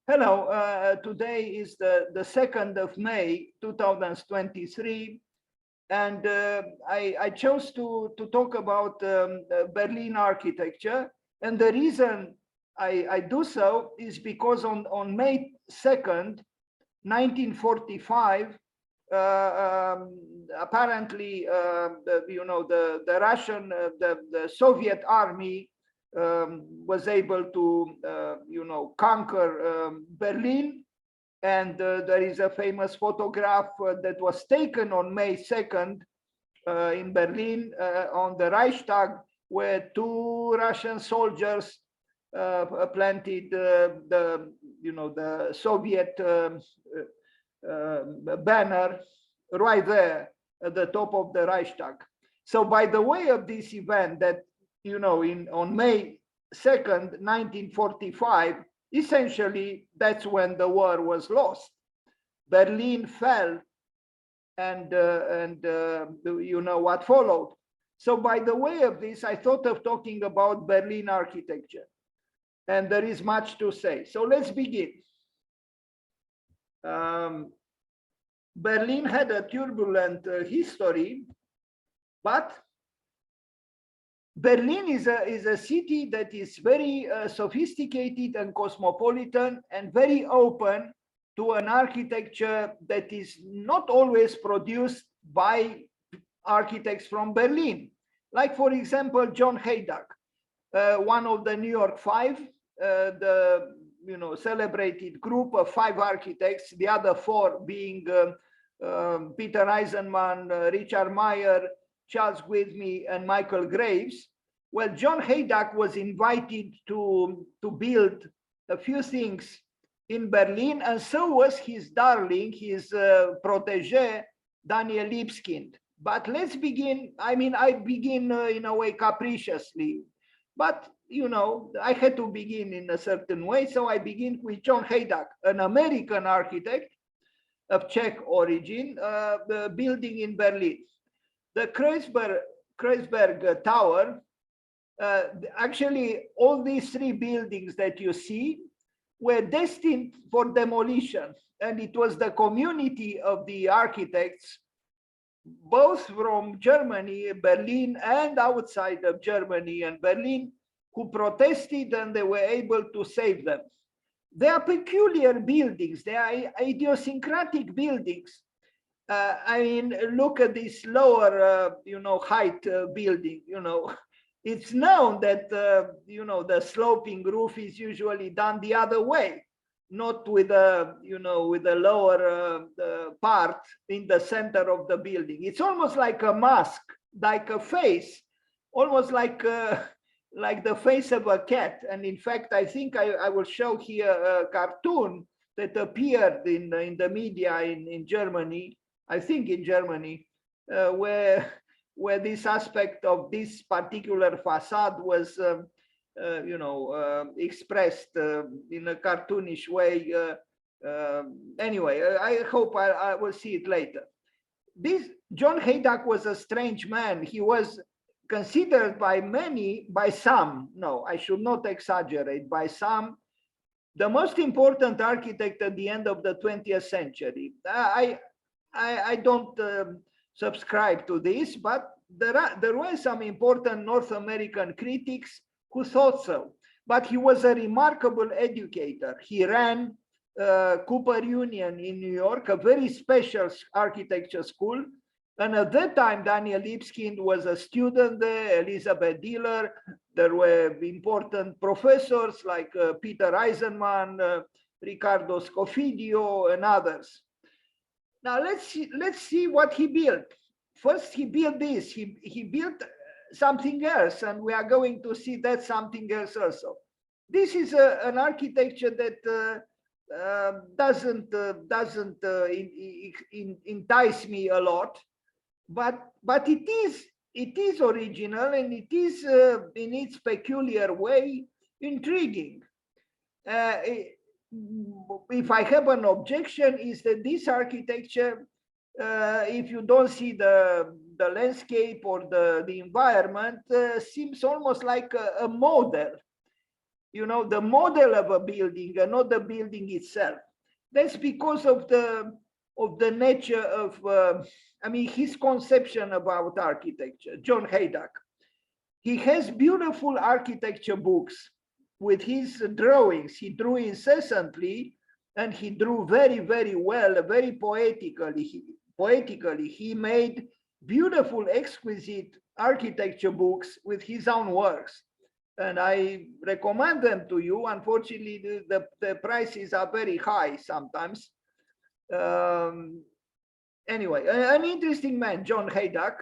Hello, today is the 2nd of May, 2023, and I chose to talk about Berlin architecture. And the reason I do so is because on May 2nd, 1945, apparently, the Russian, the Soviet army was able to, conquer Berlin. And there is a famous photograph that was taken on May 2nd in Berlin on the Reichstag, where two Russian soldiers planted the Soviet banner right there at the top of the Reichstag. So by the way of this event that, on May 2nd, 1945, essentially that's when the war was lost. Berlin fell, and you know what followed. So by the way of this, I thought of talking about Berlin architecture, and there is much to say. So let's begin. Berlin had a turbulent history, but Berlin is a city that is very sophisticated and cosmopolitan and very open to an architecture that is not always produced by architects from Berlin. Like, for example, John Hejduk, one of the New York Five, the celebrated group of 5 architects, the other 4 being Peter Eisenman, Richard Meyer, Charles Guithmy, and Michael Graves. Well, John Hejduk was invited to build a few things in Berlin, and so was his darling, his protege, Daniel Libeskind. But let's begin. I mean, I begin in a way capriciously, but I had to begin in a certain way. So I begin with John Hejduk, an American architect of Czech origin, building in Berlin. The Kreuzberg Tower, actually all these 3 buildings that you see were destined for demolition. And it was the community of the architects, both from Germany, Berlin, and outside of Germany and Berlin, who protested, and they were able to save them. They are peculiar buildings. They are idiosyncratic buildings. I mean, look at this lower, height building. It's known that the sloping roof is usually done the other way, not with a with a lower part in the center of the building. It's almost like a mask, like a face, almost like the face of a cat. And in fact, I think I will show here a cartoon that appeared in the media in Germany, I think in Germany, where this aspect of this particular facade was expressed in a cartoonish way. Anyway, I hope I will see it later. This John Hejduk was a strange man. He was considered by some, no, I should not exaggerate, by some, the most important architect at the end of the 20th century. I don't subscribe to this, but there were some important North American critics who thought so. But he was a remarkable educator. He ran Cooper Union in New York, a very special architecture school. And at that time, Daniel Libeskind was a student there, Elizabeth Diller. There were important professors like Peter Eisenman, Riccardo Scofidio, and others. Now let's see what he built. First, he built this. He built something else, and we are going to see that something else also. This is an architecture that doesn't entice me a lot. But it is original, and it is in its peculiar way intriguing. If I have an objection, is that this architecture, if you don't see the landscape or the environment, seems almost like a model. you know, the model of a building and not the building itself. That's because of the nature of, I mean, his conception about architecture, John Hejduk. He has beautiful architecture books with his drawings. He drew incessantly, and he drew very, very well, very poetically. He made beautiful, exquisite architecture books with his own works. And I recommend them to you. Unfortunately, the prices are very high sometimes. Anyway, an interesting man, John Hejduk,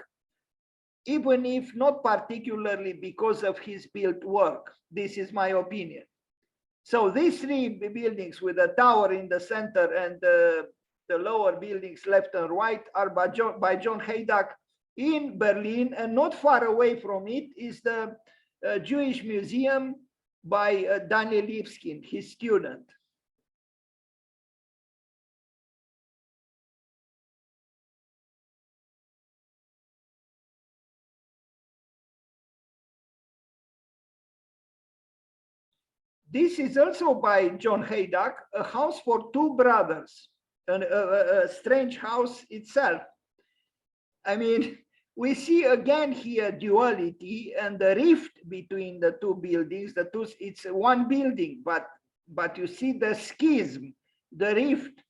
even if not particularly because of his built work. This is my opinion. So these three buildings with a tower in the center and the lower buildings left and right are by John Hejduk in Berlin, and not far away from it is the Jewish Museum by Daniel Libeskind, his student. This is also by John Hejduk, A House for Two Brothers, and a strange house itself. I mean, we see again here duality and the rift between the two buildings. It's one building, but you see the schism, the rift.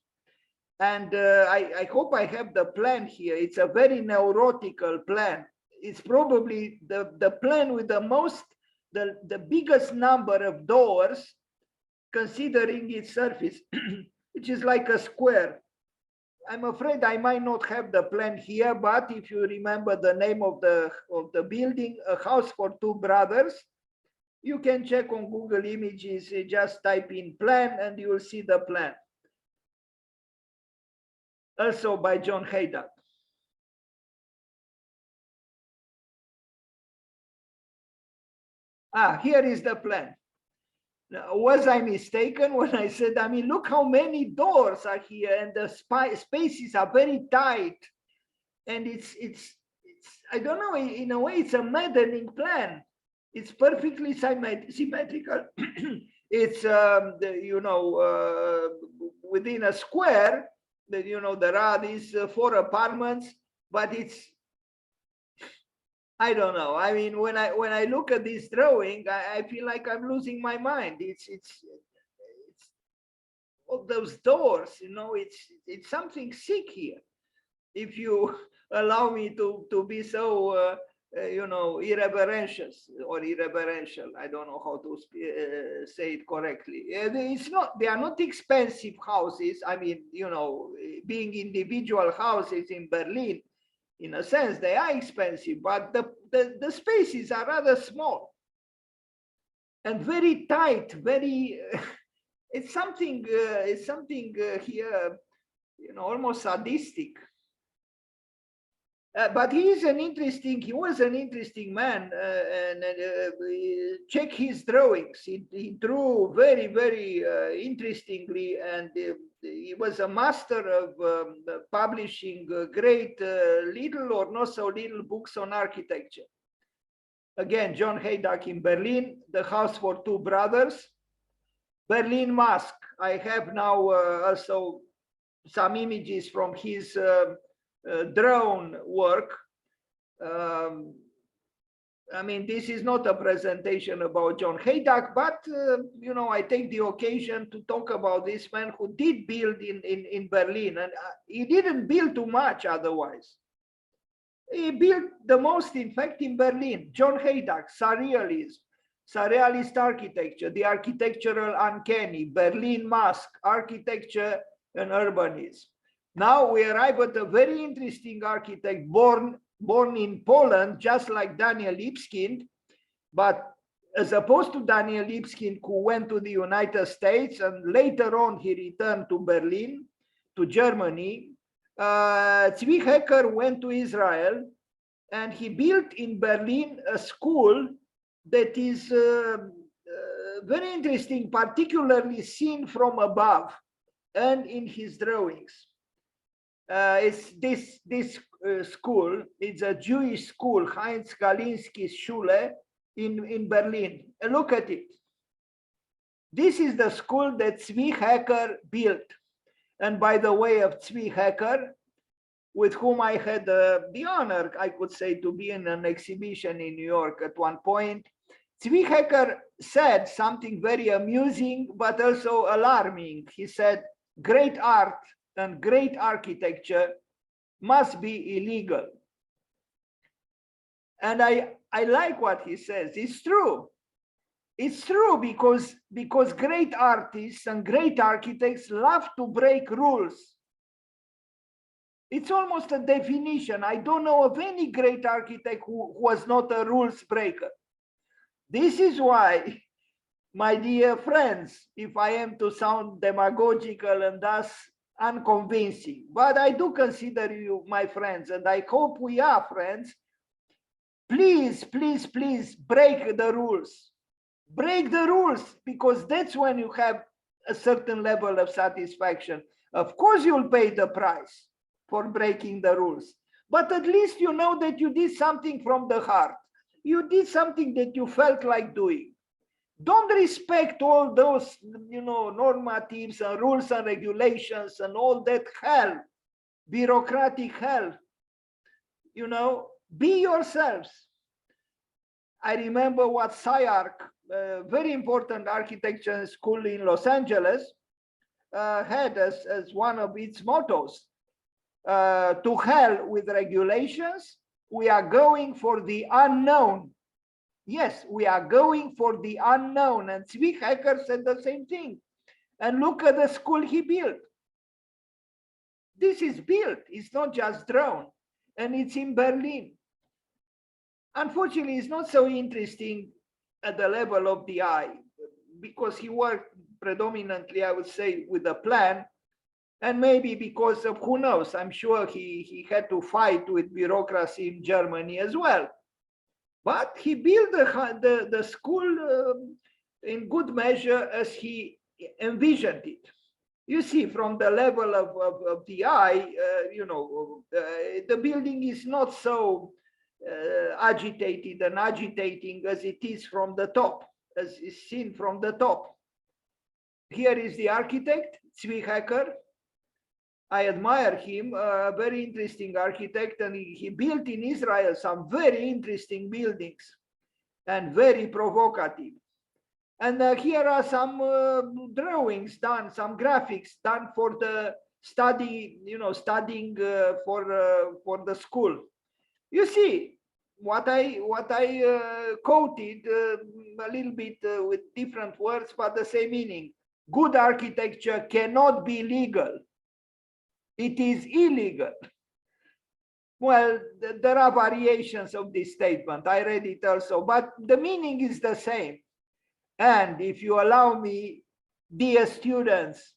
And I hope I have the plan here. It's a very neurotical plan. It's probably the plan with the biggest number of doors, considering its surface, which is like a square. I'm afraid I might not have the plan here, but if you remember the name of the building, A House for Two Brothers, you can check on Google Images, just type in plan and you will see the plan. Also by John Hejduk. Here is the plan. Now, was I mistaken when I said, I mean, look how many doors are here, and the spaces are very tight. And it's I don't know, in a way, it's a maddening plan. It's perfectly symmetrical. It's, you know, within a square, you know, there are these 4 apartments, but it's, I don't know. I mean, when I look at this drawing, I feel like I'm losing my mind. It's all those doors, you know, it's something sick here. If you allow me to be so, you know, irreverential. I don't know how to say it correctly. It's not, they are not expensive houses. I mean, you know, being individual houses in Berlin, in a sense, they are expensive, but the spaces are rather small and very tight, very, it's something here, you know, almost sadistic. But he was an interesting man, and check his drawings. He drew very, very interestingly, and he was a master of publishing great little or not so little books on architecture. Again, John Hejduk in Berlin, The House for Two Brothers. Berlin Mosque. I have now also some images from his drone work. I mean, this is not a presentation about John Hejduk, but you know, I take the occasion to talk about this man who did build in Berlin, and he didn't build too much otherwise. He built the most, in fact, in Berlin. John Hejduk, Surrealism, Surrealist architecture, the architectural uncanny, Berlin Mosque, architecture and urbanism. Now we arrive at a very interesting architect born in Poland, just like Daniel Libeskind, but as opposed to Daniel Libeskind, who went to the United States and later on he returned to Berlin, to Germany, Zvi Hecker went to Israel and he built in Berlin a school that is very interesting, particularly seen from above and in his drawings. It's this school. It's a Jewish school, Heinz Galinski's Schule in Berlin. Look at it. This is the school that Hejduk built. And by the way of Hejduk, with whom I had the honor, I could say, to be in an exhibition in New York at one point, Hejduk said something very amusing, but also alarming. He said, great art and great architecture must be illegal. And I like what he says. It's true. It's true because great artists and great architects love to break rules. It's almost a definition. I don't know of any great architect who was not a rules breaker. This is why, my dear friends, if I am to sound demagogical and thus unconvincing, but I do consider you my friends, and I hope we are friends, please, please, please break the rules. Break the rules, because that's when you have a certain level of satisfaction. Of course, you'll pay the price for breaking the rules, but at least you know that you did something from the heart. You did something that you felt like doing. Don't respect all those, normatives and rules and regulations and all that hell, bureaucratic hell. Be yourselves. I remember what SciArc, a very important architecture school in Los Angeles, had as one of its mottos. To hell with regulations, we are going for the unknown. Yes, we are going for the unknown. And Hejduk said the same thing. And look at the school he built. This is built, it's not just drawn. And it's in Berlin. Unfortunately, it's not so interesting at the level of the eye, because he worked predominantly, I would say, with a plan. And maybe because of, who knows, I'm sure he had to fight with bureaucracy in Germany as well. But he built the school in good measure as he envisioned it. You see, from the level of the eye, the building is not so agitated and agitating as it is from the top, as is seen from the top. Here is the architect, Hejduk. I admire him, a very interesting architect, and he built in Israel some very interesting buildings and very provocative. And here are some drawings done, some graphics done for the study, studying for the school. You see, what I quoted a little bit with different words, but the same meaning. Good architecture cannot be legal. It is illegal. Well, there are variations of this statement. I read it also, but the meaning is the same. And if you allow me, dear students,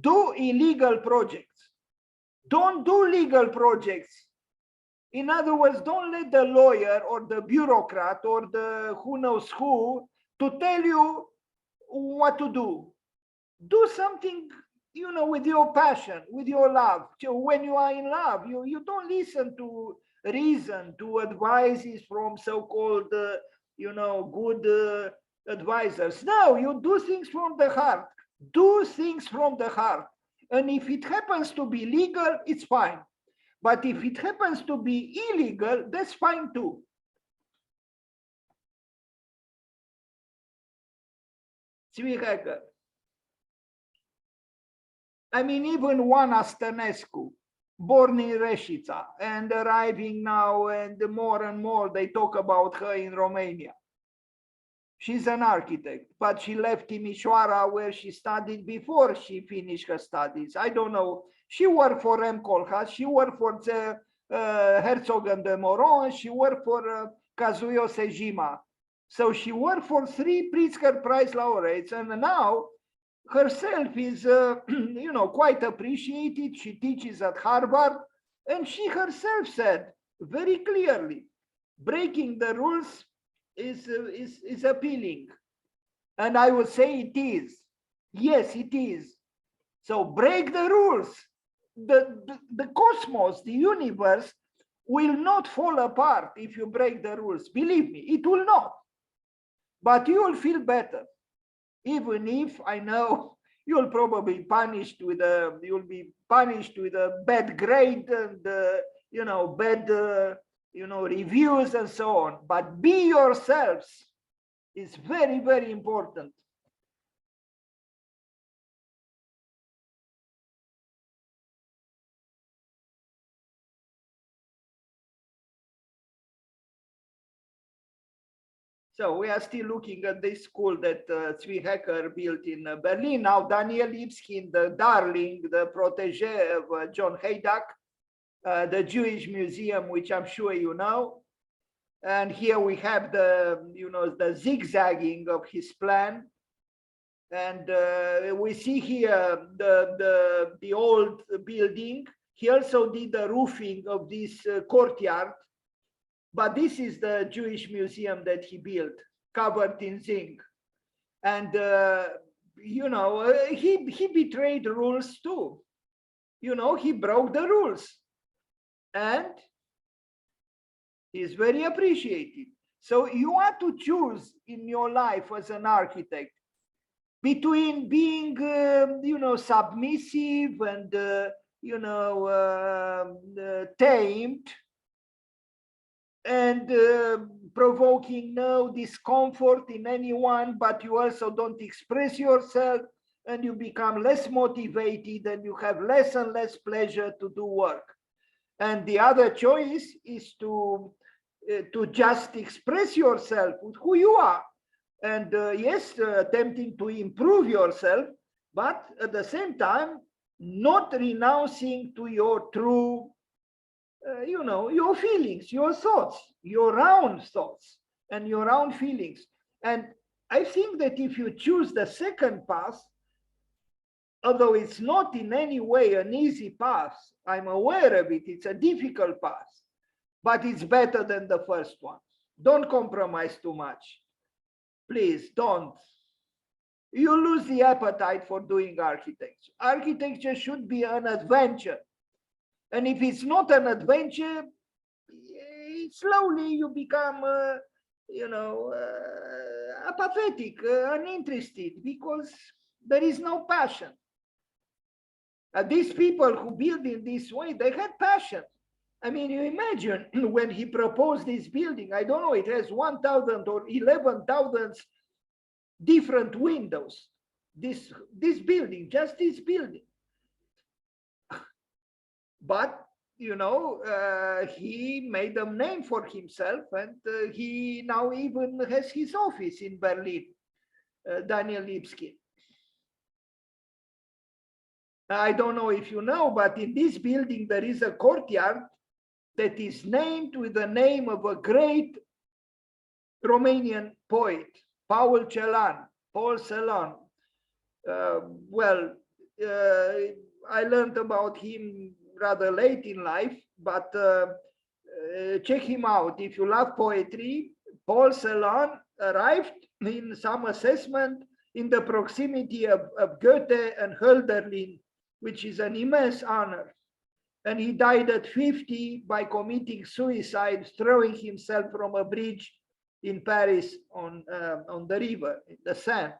do illegal projects. Don't do legal projects. In other words, don't let the lawyer or the bureaucrat or the who knows who to tell you what to do. Do something, with your passion, with your love. So when you are in love, you don't listen to reason, to advices from so-called, good advisors. No, you do things from the heart. Do things from the heart. And if it happens to be legal, it's fine. But if it happens to be illegal, that's fine too. Hejduk. I mean, even Oana Stănescu, born in Reșița and arriving now, and more they talk about her in Romania. She's an architect, but she left Timișoara, where she studied before she finished her studies. I don't know. She worked for M. Koolhaas, she worked for Herzog and de Meuron, she worked for Kazuyo Sejima. So she worked for 3 Pritzker Prize laureates, and now herself is, quite appreciated. She teaches at Harvard, and she herself said very clearly, breaking the rules is appealing. And I would say it is. Yes, it is. So break the rules. The cosmos, the universe will not fall apart if you break the rules. Believe me, it will not. But you will feel better. even if I know you'll probably punished with a, you'll be punished with a bad grade and bad reviews and so on. But be yourselves is very, very important. So we are still looking at this school that Zwihacker built in Berlin. Now Daniel Libeskind, the darling, the protege of John Hejduk, the Jewish Museum, which I'm sure you know. And here we have the zigzagging of his plan. And we see here the old building. He also did the roofing of this courtyard. But this is the Jewish museum that he built, covered in zinc. And, he betrayed rules too. He broke the rules. And he's very appreciated. So you have to choose in your life as an architect between being, submissive and, tamed, and provoking no discomfort in anyone, but you also don't express yourself, and you become less motivated, and you have less and less pleasure to do work. And the other choice is to just express yourself with who you are, and yes, attempting to improve yourself, but at the same time not renouncing to your true your feelings, your thoughts, your own thoughts and your own feelings. And I think that if you choose the second path, although it's not in any way an easy path, I'm aware of it, it's a difficult path, but it's better than the first one. Don't compromise too much. Please don't. You lose the appetite for doing architecture. Architecture should be an adventure. And if it's not an adventure, slowly you become, apathetic, uninterested, because there is no passion. These people who build in this way, they had passion. I mean, you imagine when he proposed this building, I don't know, it has 1,000 or 11,000 different windows. This building, just this building. But, he made a name for himself, and he now even has his office in Berlin, Daniel Libeskind. I don't know if you know, but in this building, there is a courtyard that is named with the name of a great Romanian poet, Paul Celan. I learned about him rather late in life, but check him out. If you love poetry, Paul Celan arrived in some assessment in the proximity of Goethe and Hölderlin, which is an immense honor. And he died at 50 by committing suicide, throwing himself from a bridge in Paris on the river, in the Seine.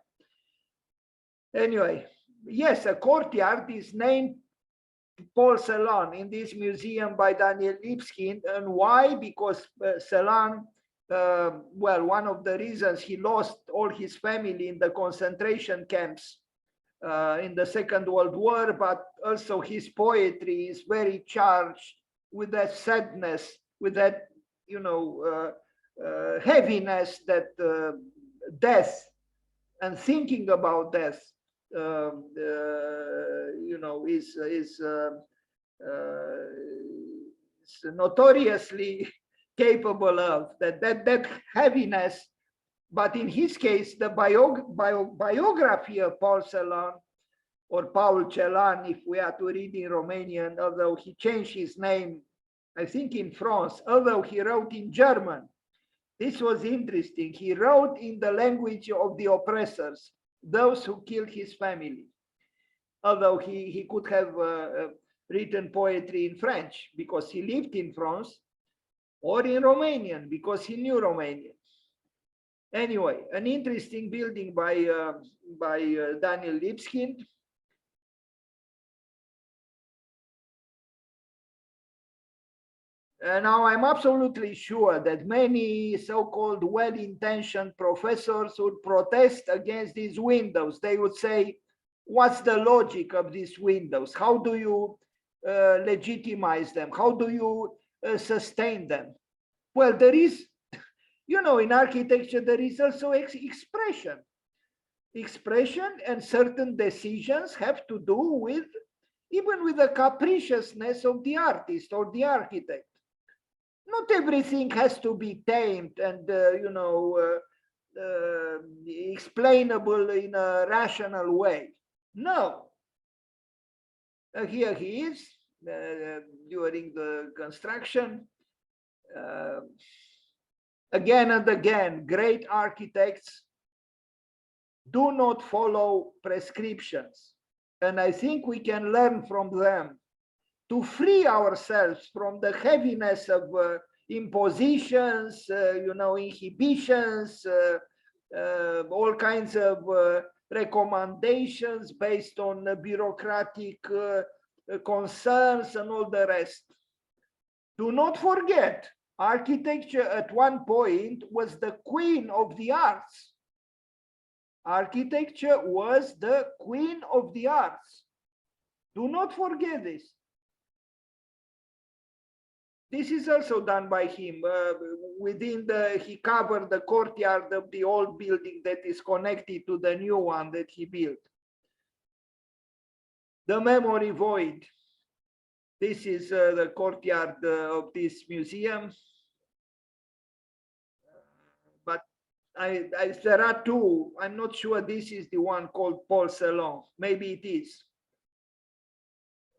Anyway, yes, a courtyard is named Paul Celan in this museum by Daniel Libeskind. And why? Because Celan, one of the reasons he lost all his family in the concentration camps in the Second World War, but also his poetry is very charged with that sadness, with that, heaviness that death and thinking about death, is notoriously capable of that heaviness. But in his case, the biography of Paul Celan, or Paul Celan, if we are to read in Romanian, although he changed his name, I think in France, although he wrote in German. This was interesting. He wrote in the language of the oppressors, those who killed his family. Although he could have written poetry in French because he lived in France, or in Romanian because he knew Romanian. Anyway, an interesting building by Daniel Libeskind. Now, I'm absolutely sure that many so-called well-intentioned professors would protest against these windows. They would say, what's the logic of these windows? How do you legitimize them? How do you sustain them? Well, there is, you know, in architecture, there is also expression. Expression and certain decisions have to do with, even with the capriciousness of the artist or the architect. Not everything has to be tamed and, you know, explainable in a rational way. No. Here he is during the construction. Again and again, great architects do not follow prescriptions. And I think we can learn from them to free ourselves from the heaviness of impositions, you know, inhibitions, all kinds of recommendations based on bureaucratic concerns and all the rest. Do not forget, architecture at one point was the queen of the arts. Architecture was the queen of the arts. Do not forget this. This is also done by him. He covered the courtyard of the old building that is connected to the new one that he built. The memory void. This is the courtyard of this museum. But there are two. I'm not sure this is the one called Paul Celan. Maybe it is,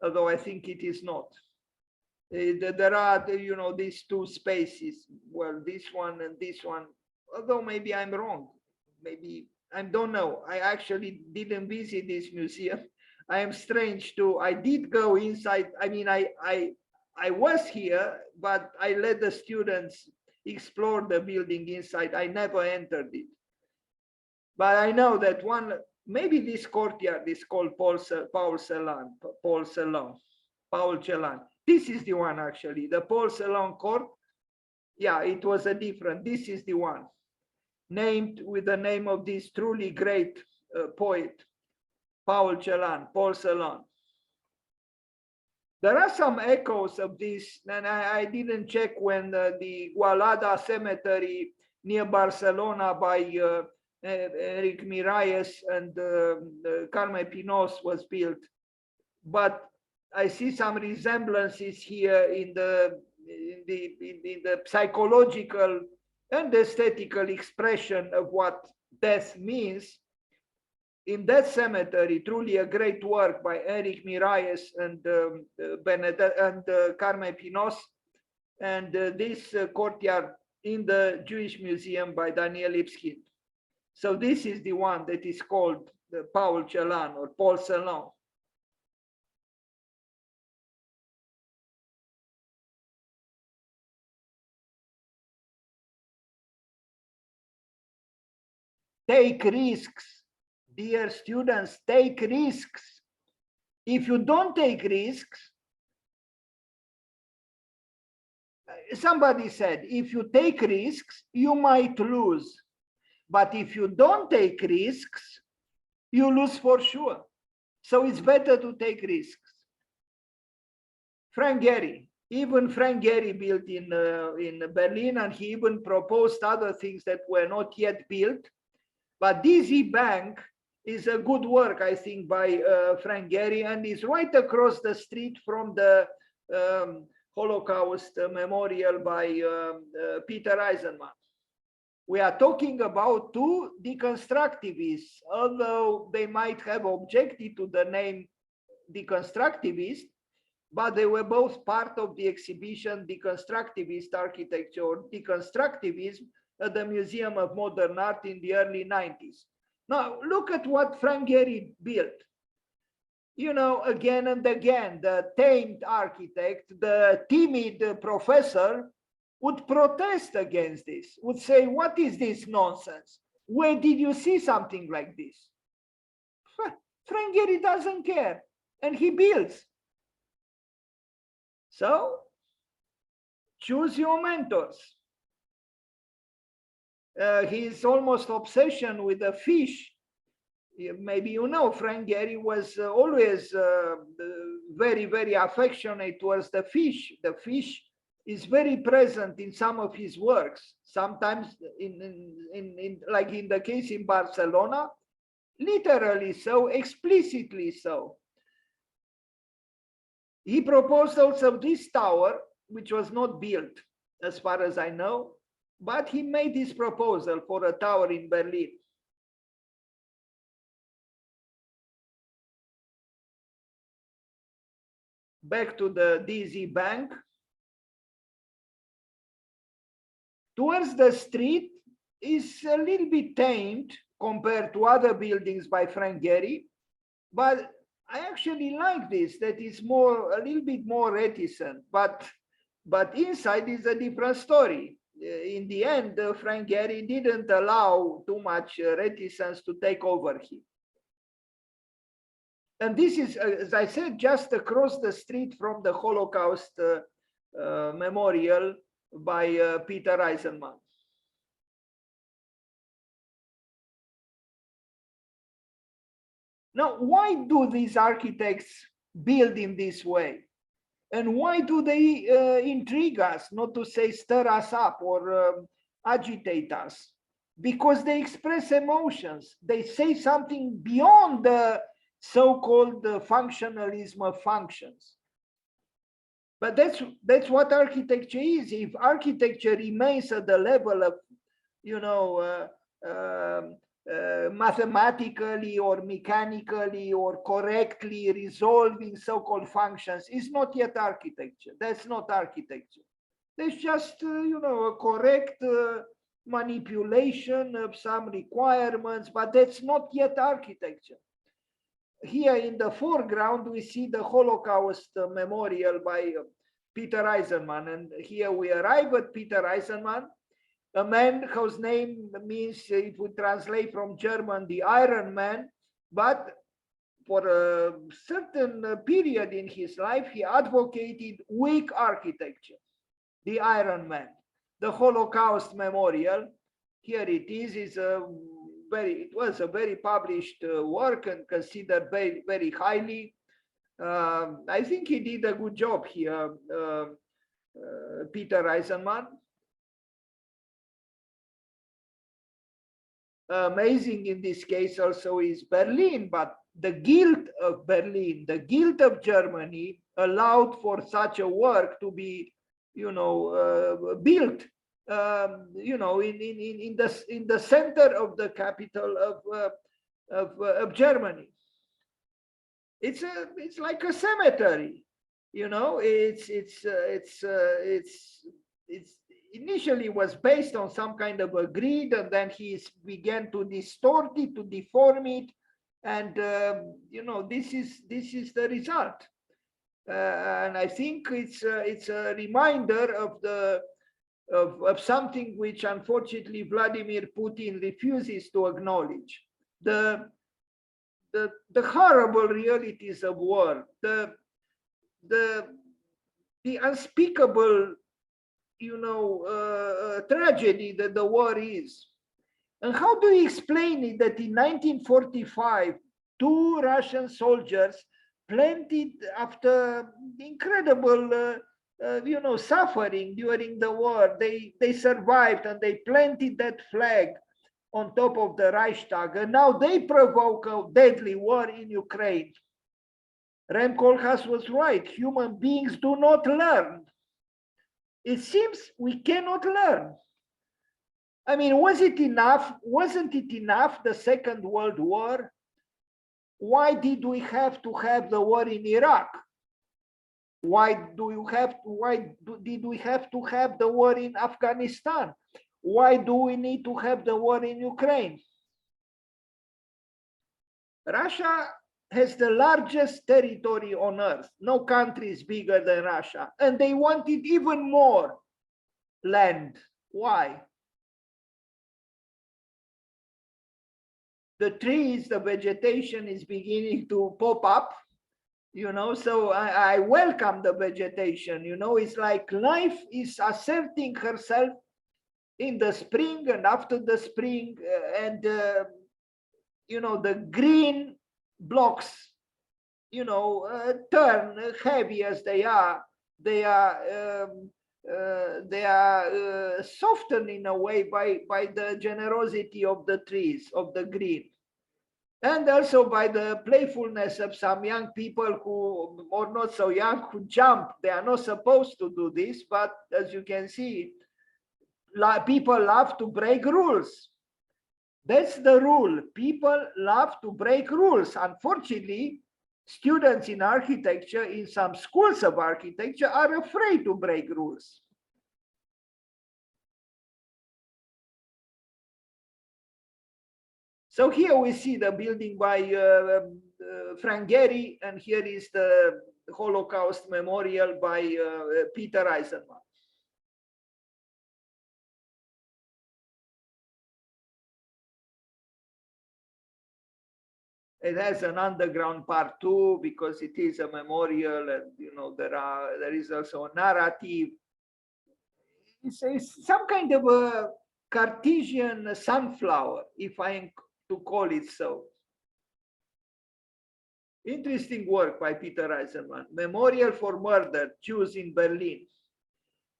although I think it is not. There are, you know, these two spaces. Well, this one and this one. Although maybe I'm wrong. Maybe I don't know. I actually didn't visit this museum. I am strange too. I did go inside. I mean, I was here, but I let the students explore the building inside. I never entered it. But I know that one, maybe this courtyard is called Paul Celan. This is the one actually, the Paul Celan court. Yeah, it was a different. This is the one, named with the name of this truly great poet, Paul Celan. There are some echoes of this, and I didn't check when the Gualada cemetery near Barcelona by Enric Miralles and Carme Pinos was built, but I see some resemblances here in the psychological and aesthetical expression of what death means. In that cemetery, truly a great work by Enric Miralles and Carme Pinos, and this courtyard in the Jewish Museum by Daniel Libeskind. So this is the one that is called Paul Celan or Paul Celan. Take risks, dear students, take risks. If you don't take risks, somebody said, if you take risks, you might lose. But if you don't take risks, you lose for sure. So it's better to take risks. Frank Gehry, even Frank Gehry built in Berlin, and he even proposed other things that were not yet built. But DZ Bank is a good work, I think, by Frank Gehry, and is right across the street from the Holocaust Memorial by Peter Eisenman. We are talking about two deconstructivists, although they might have objected to the name deconstructivist, but they were both part of the exhibition Deconstructivist Architecture or Deconstructivism at the Museum of Modern Art in the early 90s. Now, look at what Frank Gehry built. You know, again and again, the tamed architect, the timid professor would protest against this, would say, what is this nonsense? Where did you see something like this? Frank Gehry doesn't care, and he builds. So choose your mentors. His almost obsession with the fish. Maybe you know, Frank Gehry was always very, very affectionate towards the fish. The fish is very present in some of his works. Sometimes, like in the case in Barcelona, literally so, explicitly so. He proposed also this tower, which was not built, as far as I know, but he made this proposal for a tower in Berlin. Back to the DZ Bank. Towards the street is a little bit tamed compared to other buildings by Frank Gehry, but I actually like this, that is more, a little bit more reticent, but inside is a different story. In the end, Frank Gehry didn't allow too much reticence to take over him. And this is, as I said, just across the street from the Holocaust memorial by Peter Eisenman. Now, why do these architects build in this way? And why do they intrigue us, not to say stir us up or agitate us? Because they express emotions. They say something beyond the so-called functionalism of functions. But that's what architecture is. If architecture remains at the level of, you know, mathematically or mechanically or correctly resolving so-called functions, is not yet architecture. That's not architecture. That's just, you know, a correct manipulation of some requirements, but that's not yet architecture. Here in the foreground, we see the Holocaust memorial by Peter Eisenman. And here we arrive at Peter Eisenman, a man whose name means, it would translate from German, the Iron Man, but for a certain period in his life, he advocated weak architecture, the Iron Man. The Holocaust memorial, here it is it was a very published work and considered very, very highly. I think he did a good job here, Peter Eisenman. Amazing in this case also is Berlin, but the guilt of Berlin, the guilt of Germany allowed for such a work to be, you know, built, you know, in the center of the capital of Germany. It's like a cemetery, you know. It's initially was based on some kind of a grid, and then he began to distort it, to deform it, and you know, this is the result. And I think it's a reminder of something which unfortunately Vladimir Putin refuses to acknowledge: the horrible realities of war, the unspeakable, you know, tragedy that the war is. And how do you explain it that in 1945, 2 Russian soldiers planted, after incredible you know, suffering during the war, they survived and they planted that flag on top of the Reichstag, and now they provoke a deadly war in Ukraine. Rem Koolhaas was right. Human beings do not learn. It seems we cannot learn. I mean, was it enough? Wasn't it enough, the Second World War? Why did we have to have the war in Iraq? Why did we have to have the war in Afghanistan? Why do we need to have the war in Ukraine? Russia has the largest territory on earth. No country is bigger than Russia, and they wanted even more. land. Why? The trees, the vegetation is beginning to pop up, you know, so I welcome the vegetation, you know, it's like life is asserting herself in the spring and after the spring, you know, the green blocks, you know, turn heavy as they are, they are softened in a way by the generosity of the trees, of the green, and also by the playfulness of some young people who, or not so young, who jump. They are not supposed to do this, but as you can see, people love to break rules. That's the rule. People love to break rules. Unfortunately, students in architecture, in some schools of architecture, are afraid to break rules. So here we see the building by Frank Gehry, and here is the Holocaust Memorial by Peter Eisenman. It has an underground part too, because it is a memorial, and you know there is also a narrative. It's some kind of a Cartesian sunflower, if I am to call it so. Interesting work by Peter Eisenman. Memorial for Murdered Jews in Berlin.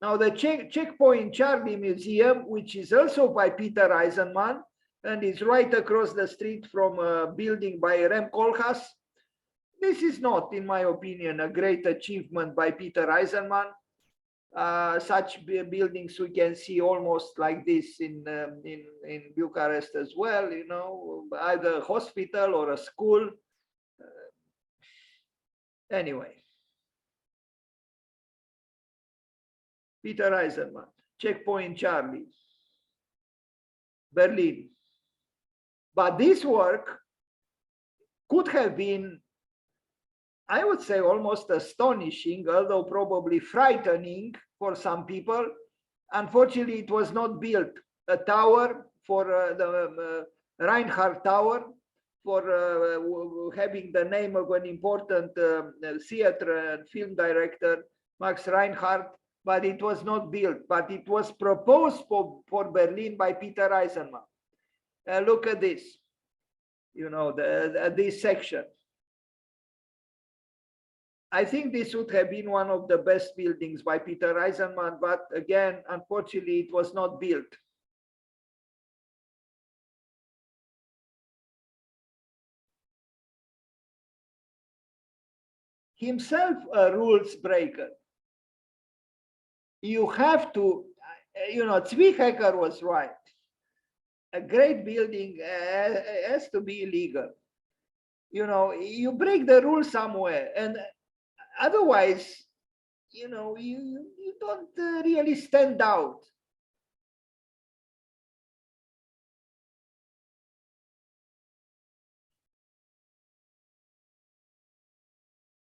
Now the Checkpoint Charlie Museum, which is also by Peter Eisenman, and is right across the street from a building by Rem Koolhaas. This is not, in my opinion, a great achievement by Peter Eisenman. Such buildings we can see almost like this in Bucharest as well, you know, either a hospital or a school. Anyway, Peter Eisenman, Checkpoint Charlie, Berlin. But this work could have been, I would say, almost astonishing, although probably frightening for some people. Unfortunately, it was not built. A tower for the Reinhardt Tower, for having the name of an important theater and film director, Max Reinhardt, but it was not built. But it was proposed for Berlin by Peter Eisenman. Look at this, you know, this section. I think this would have been one of the best buildings by Peter Eisenman, but again, unfortunately, it was not built. Himself a rules breaker. You have to, you know, Zvi Hecker was right. A great building has to be illegal. You know, you break the rules somewhere, and otherwise, you know, you don't really stand out.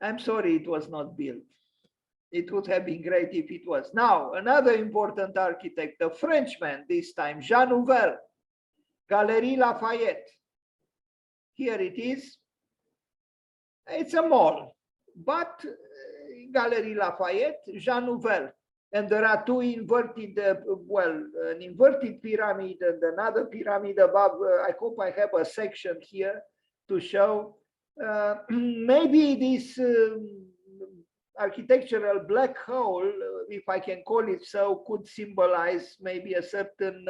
I'm sorry it was not built. It would have been great if it was. Now, another important architect, a Frenchman this time, Jean Nouvel, Galerie Lafayette. Here it is. It's a mall, but Galerie Lafayette, Jean Nouvel. And there are two inverted, well, an inverted pyramid and another pyramid above. I hope I have a section here to show. Maybe this architectural black hole, if I can call it so, could symbolize maybe a certain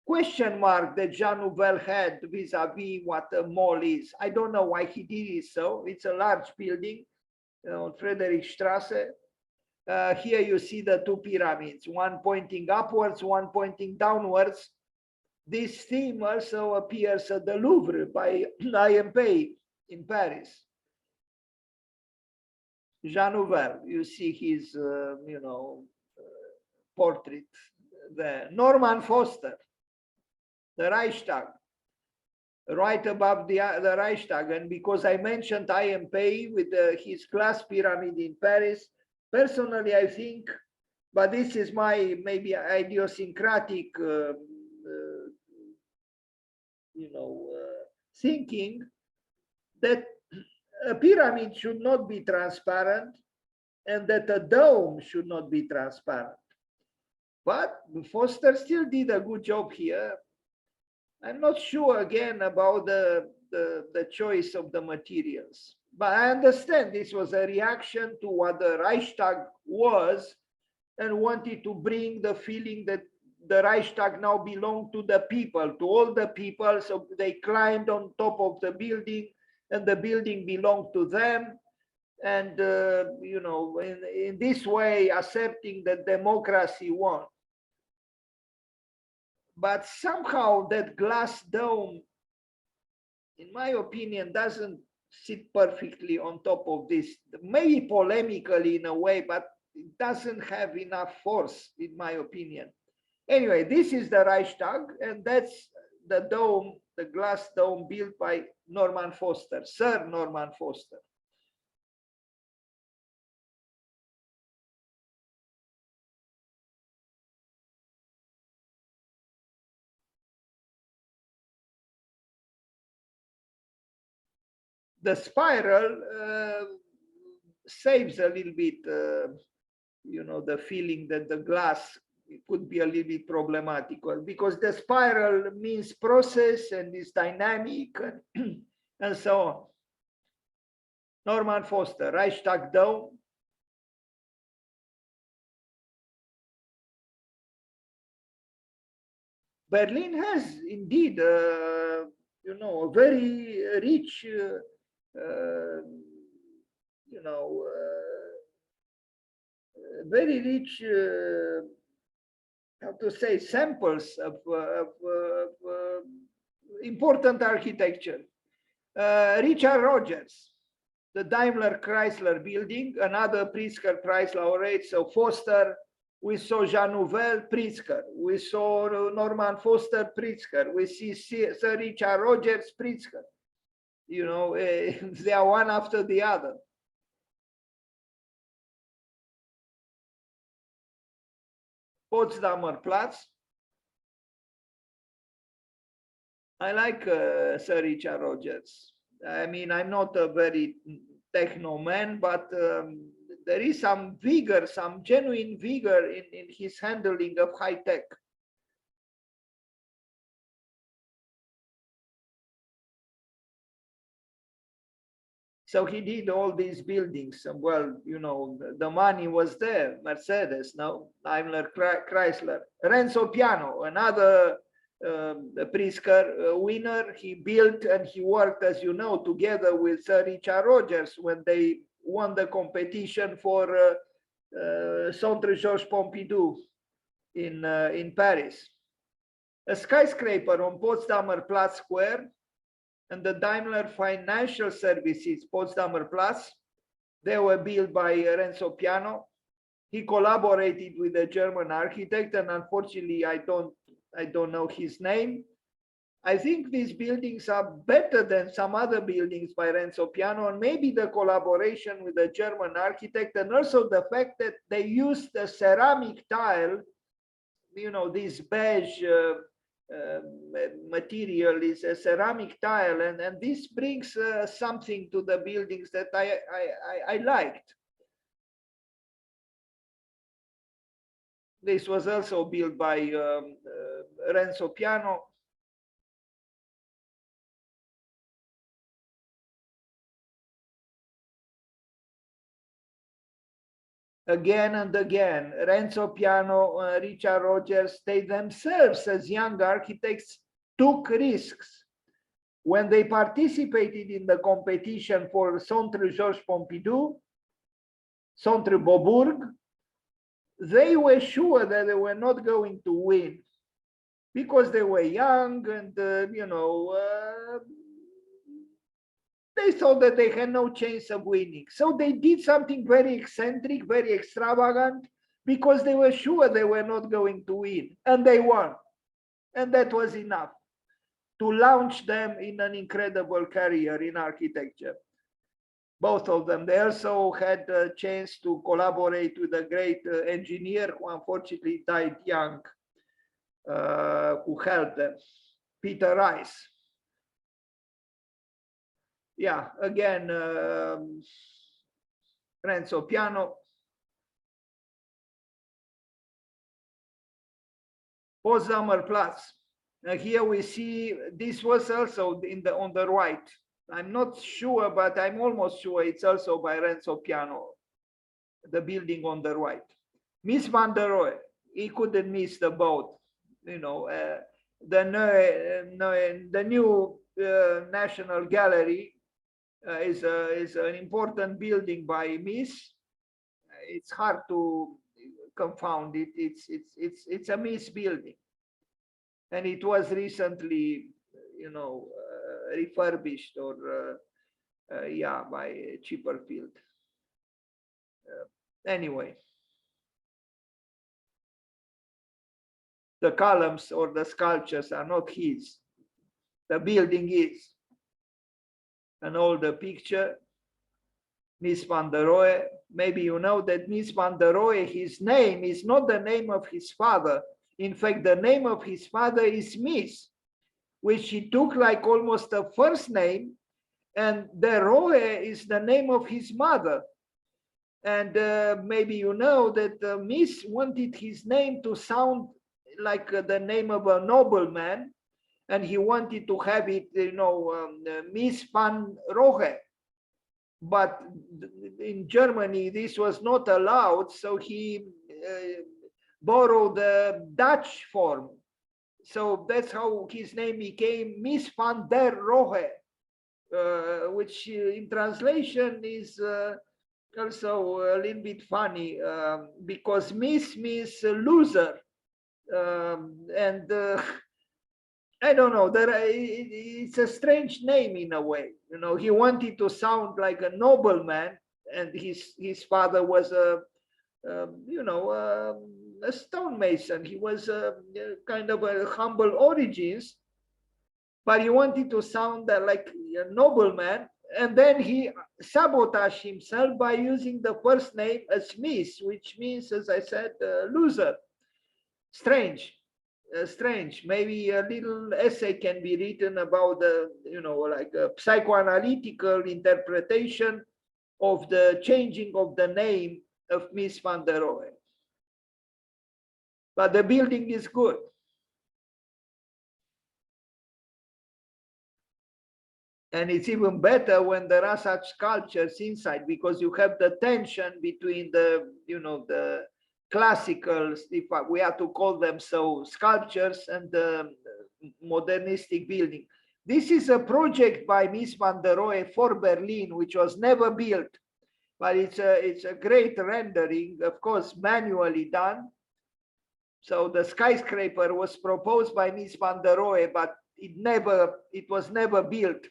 question mark that Jean Nouvel had vis-a-vis what a mall is. I don't know why he did it so. It's a large building on Friedrichstrasse. Here you see the two pyramids, one pointing upwards, one pointing downwards. This theme also appears at the Louvre by INCUBATOR in Paris. Jean Nouvel, you see his, you know, portrait there. Norman Foster, the Reichstag, right above the Reichstag. And because I mentioned INCUBATOR with his glass pyramid in Paris, personally, I think but this is my maybe idiosyncratic, thinking that a pyramid should not be transparent and that a dome should not be transparent. But Foster still did a good job here. I'm not sure again about the choice of the materials, but I understand this was a reaction to what the Reichstag was and wanted to bring the feeling that the Reichstag now belonged to the people, to all the people. So they climbed on top of the building and the building belonged to them. And, in this way, accepting that democracy won. But somehow that glass dome, in my opinion, doesn't sit perfectly on top of this, maybe polemically in a way, but it doesn't have enough force, in my opinion. Anyway, this is the Reichstag, and that's the dome, the glass dome built by Norman Foster, Sir Norman Foster. The spiral saves a little bit, the feeling that the glass could be a little bit problematical, because the spiral means process and is dynamic and so on. Norman Foster, Reichstag Dome. Berlin has indeed, a very rich, very rich, how to say, samples of important architecture. Richard Rogers, the Daimler Chrysler building, another Pritzker Prize laureate. So Foster, we saw Jean Nouvel, Pritzker. We saw Norman Foster, Pritzker. We see Sir Richard Rogers, Pritzker. They are one after the other. Potsdamer Platz. I like Sir Richard Rogers. I mean, I'm not a very techno man, but there is some vigor, some genuine vigor in his handling of high tech. So he did all these buildings. Well, the money was there. Mercedes, no, Daimler, Chrysler. Renzo Piano, another Pritzker winner. He built and he worked, as you know, together with Sir Richard Rogers when they won the competition for Centre Georges Pompidou in Paris. A skyscraper on Potsdamer Platz Square and the Daimler Financial Services Potsdamer Platz. They were built by Renzo Piano. He collaborated with a German architect, and unfortunately, I don't know his name. I think these buildings are better than some other buildings by Renzo Piano, and maybe the collaboration with a German architect, and also the fact that they used a ceramic tile, this beige material is a ceramic tile, and this brings something to the buildings that I liked. This was also built by Renzo Piano. Again and again, Renzo Piano, Richard Rogers, they themselves as young architects took risks. When they participated in the competition for Centre Georges Pompidou, Centre Beaubourg, they were sure that they were not going to win because they were young and, they thought that they had no chance of winning. So they did something very eccentric, very extravagant, because they were sure they were not going to win, and they won. And that was enough to launch them in an incredible career in architecture. both of them. They also had a chance to collaborate with a great engineer who unfortunately died young, who helped them, Peter Rice. Yeah, again, Renzo Piano. Potsdamer Platz. Here we see this was also on the right. I'm not sure, but I'm almost sure it's also by Renzo Piano, the building on the right. Mies van der Rohe, he couldn't miss the boat. You know, the new National Gallery is an important building by Mies. It's hard to confound it. It's a Mies building, and it was recently, you know, refurbished or yeah, by Chipperfield. Anyway, the columns or the sculptures are not his. The building is. An older picture, Mies van der Rohe. Maybe you know that Mies van der Rohe, his name is not the name of his father. In fact, the name of his father is Mies, which he took like almost a first name, and the Rohe is the name of his mother. And maybe you know that Mies wanted his name to sound like the name of a nobleman, and he wanted to have it, you know, Mies van Rohe. But in Germany, this was not allowed, so he borrowed the Dutch form. So that's how his name became Mies van der Rohe, which in translation is also a little bit funny, because Mies means loser. And I don't know, it's a strange name in a way. You know, he wanted to sound like a nobleman, and his father was a you know, a stonemason. He was kind of a humble origins, but he wanted to sound like a nobleman, and then he sabotaged himself by using the first name as Mies, which means, as I said, loser. Strange. Strange. Maybe a little essay can be written about the, you know, like a psychoanalytical interpretation of the changing of the name of Mies van der Rohe. But the building is good. And it's even better when there are such sculptures inside, because you have the tension between the, you know, the classical, if we have to call them so, sculptures and the modernistic building. This is a project by Mies van der Rohe for Berlin, which was never built, but it's a great rendering, of course, manually done. So the skyscraper was proposed by Mies van der Rohe, but it was never built.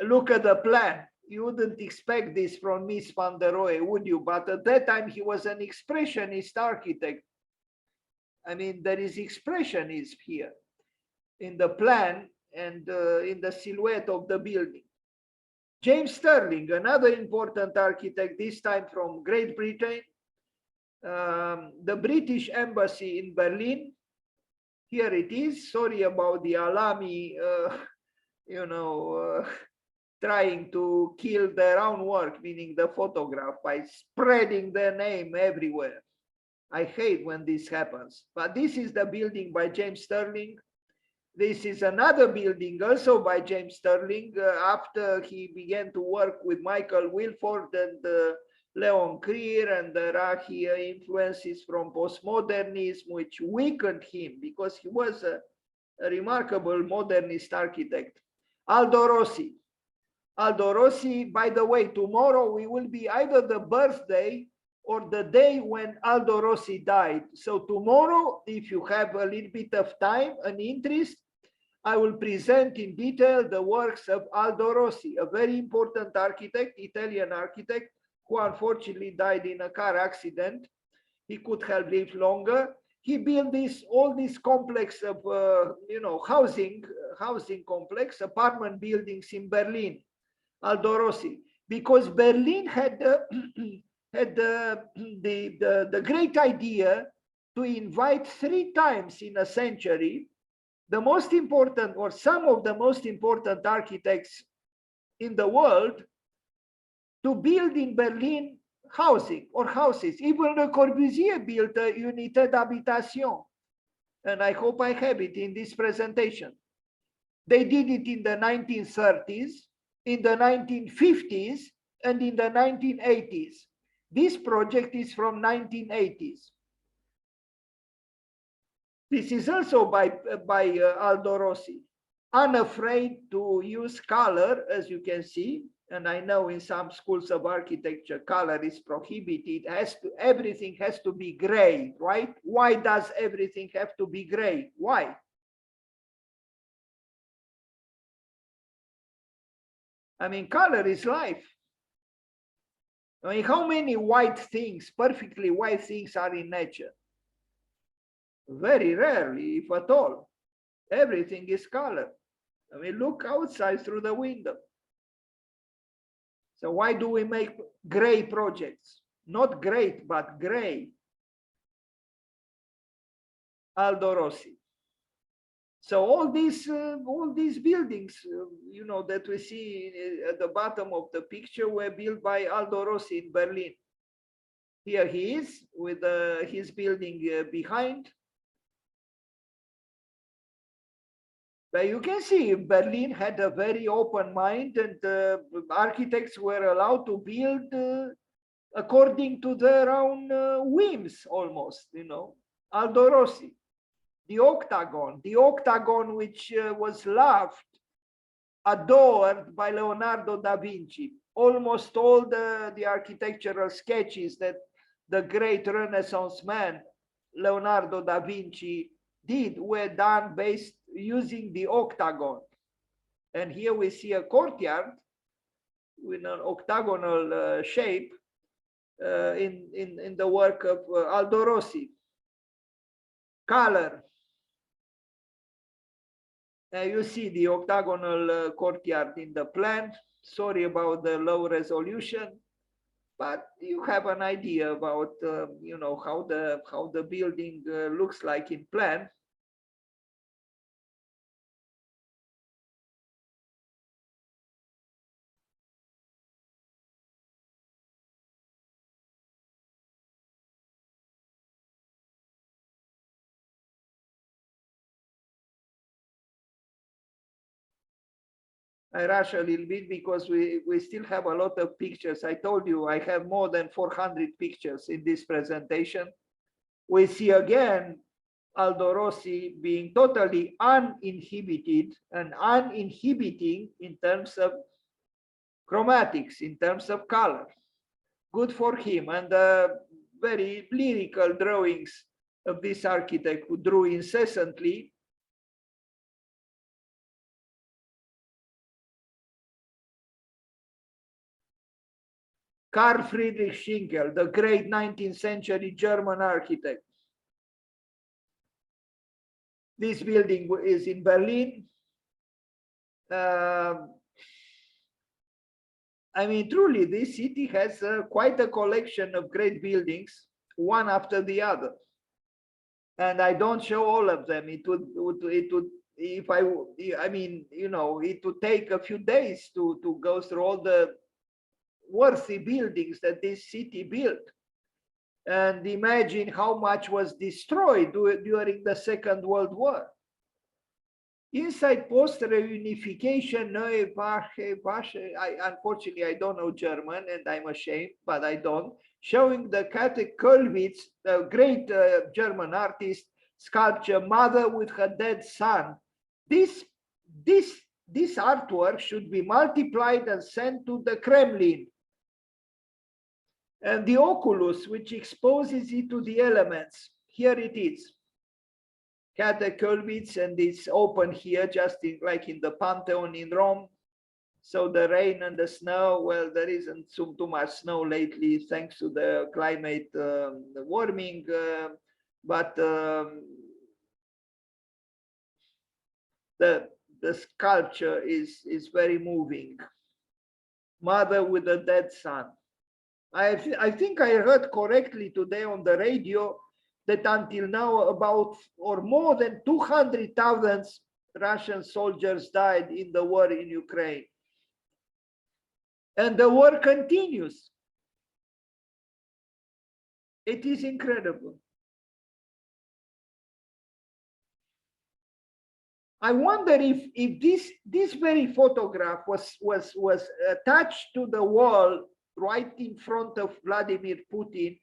Look at the plan. You wouldn't expect this from Mies van der Rohe, would you? But at that time, he was an expressionist architect. I mean, there is expressionism here in the plan and in the silhouette of the building. James Stirling, another important architect, this time from Great Britain. The British Embassy in Berlin. Here it is. Sorry about the Alami, you know, trying to kill their own work, meaning the photograph, by spreading their name everywhere. I hate when this happens. But this is the building by James Stirling. This is another building also by James Stirling after he began to work with Michael Wilford and Leon Krier, and there are here influences from postmodernism which weakened him because he was a remarkable modernist architect. Aldo Rossi. Aldo Rossi, by the way, tomorrow we will be either the birthday or the day when Aldo Rossi died. So tomorrow, if you have a little bit of time and interest, I will present in detail the works of Aldo Rossi, a very important architect, Italian architect, who unfortunately died in a car accident. He could have lived longer. he built all this complex of housing complex, apartment buildings in Berlin, Aldo Rossi, because Berlin had had the great idea to invite 3 times in a century the most important, or some of the most important architects in the world, to build in Berlin housing or houses. Even Le Corbusier built a unité d'habitation, and I hope I have it in this presentation. They did it in the 1930s, in the 1950s, and in the 1980s. This project is from 1980s. This is also by Aldo Rossi. Unafraid to use color, as you can see, and I know in some schools of architecture, color is prohibited. Everything has to be gray, right? Why does everything have to be gray? Why? I mean, color is life. I mean, how many white things, perfectly white things, are in nature? Very rarely, if at all. Everything is color. I mean, look outside through the window. So why do we make gray projects? Not great, but gray. Aldo Rossi. So all these buildings, that we see at the bottom of the picture, were built by Aldo Rossi in Berlin. Here he is with his building behind. But you can see Berlin had a very open mind, and architects were allowed to build according to their own whims, almost, Aldo Rossi. The octagon which was loved, adored by Leonardo da Vinci. Almost all the architectural sketches that the great Renaissance man, Leonardo da Vinci, did were done based using the octagon. And here we see a courtyard with an octagonal shape in the work of Aldo Rossi. Color. You see the octagonal courtyard in the plan. Sorry about the low resolution, but you have an idea about how the building looks like in plan. I rush a little bit because we still have a lot of pictures. I told you I have more than 400 pictures in this presentation. We see again Aldo Rossi being totally uninhibited and uninhibiting in terms of chromatics, in terms of color. Good for him. And very lyrical drawings of this architect who drew incessantly. Carl Friedrich Schinkel, the great 19th century German architect. This building is in Berlin. I mean, truly, this city has quite a collection of great buildings, one after the other. And I don't show all of them. It would take a few days to go through all the worthy buildings that this city built. And imagine how much was destroyed during the Second World War. Inside post-reunification, unfortunately, I don't know German, and I'm ashamed, but I don't. Showing the Kate Kollwitz, the great German artist, sculpture, Mother with her dead son. This artwork should be multiplied and sent to the Kremlin. And the oculus, which exposes it to the elements. Here it is. Kate Kollwitz, and it's open here, just like in the Pantheon in Rome. So the rain and the snow, well, there isn't too much snow lately, thanks to the climate warming. but the sculpture is very moving. Mother with a dead son. I think I heard correctly today on the radio that until now about or more than 200,000 Russian soldiers died in the war in Ukraine. And the war continues. It is incredible. I wonder if this very photograph was attached to the wall right in front of Vladimir Putin,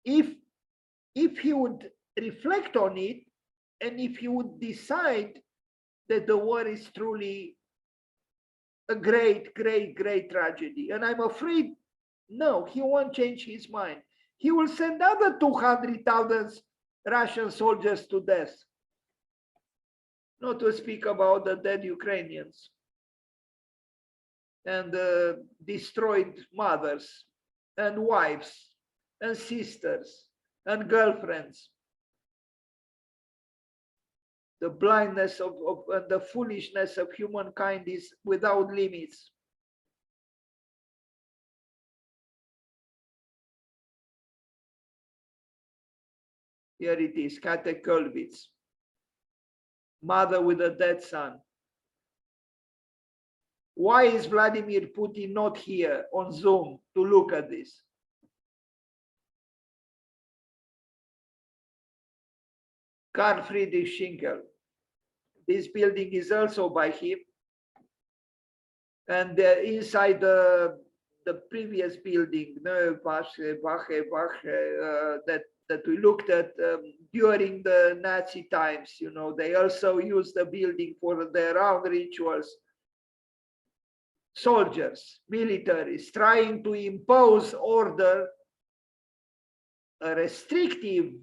if he would reflect on it and if he would decide that the war is truly a great tragedy. And I'm afraid, no, he won't change his mind. He will send other 200,000 Russian soldiers to death. Not to speak about the dead Ukrainians and destroyed mothers and wives and sisters and girlfriends. The blindness of and the foolishness of humankind is without limits. Here it is, Kate Kulvitz, mother with a dead son. Why is Vladimir Putin not here on Zoom to look at this? Karl Friedrich Schinkel. This building is also by him. And inside the previous building, that we looked at during the Nazi times, you know, they also used the building for their own rituals. Soldiers, militaries, trying to impose order, a restrictive,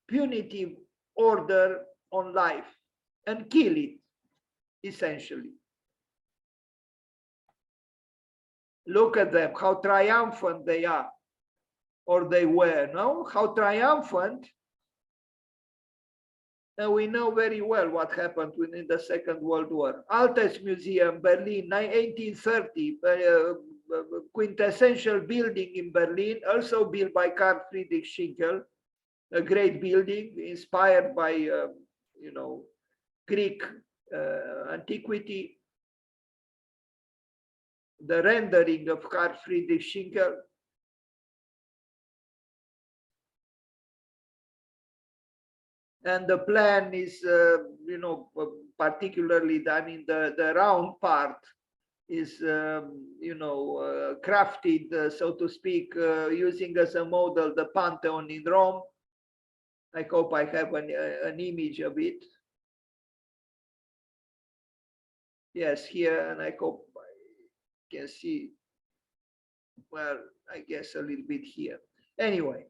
punitive order on life and kill it, essentially. Look at them, how triumphant they are, or they were, no? How triumphant. And we know very well what happened within the Second World War. Altes Museum, Berlin, 1830, quintessential building in Berlin, also built by Karl Friedrich Schinkel, a great building inspired by, you know, Greek antiquity. The rendering of Karl Friedrich Schinkel. And the plan is, you know, particularly, I mean, the round part is, you know, crafted, so to speak, using as a model the Pantheon in Rome. I hope I have an image of it. Yes, here, and I hope I can see, well, I guess a little bit here. Anyway,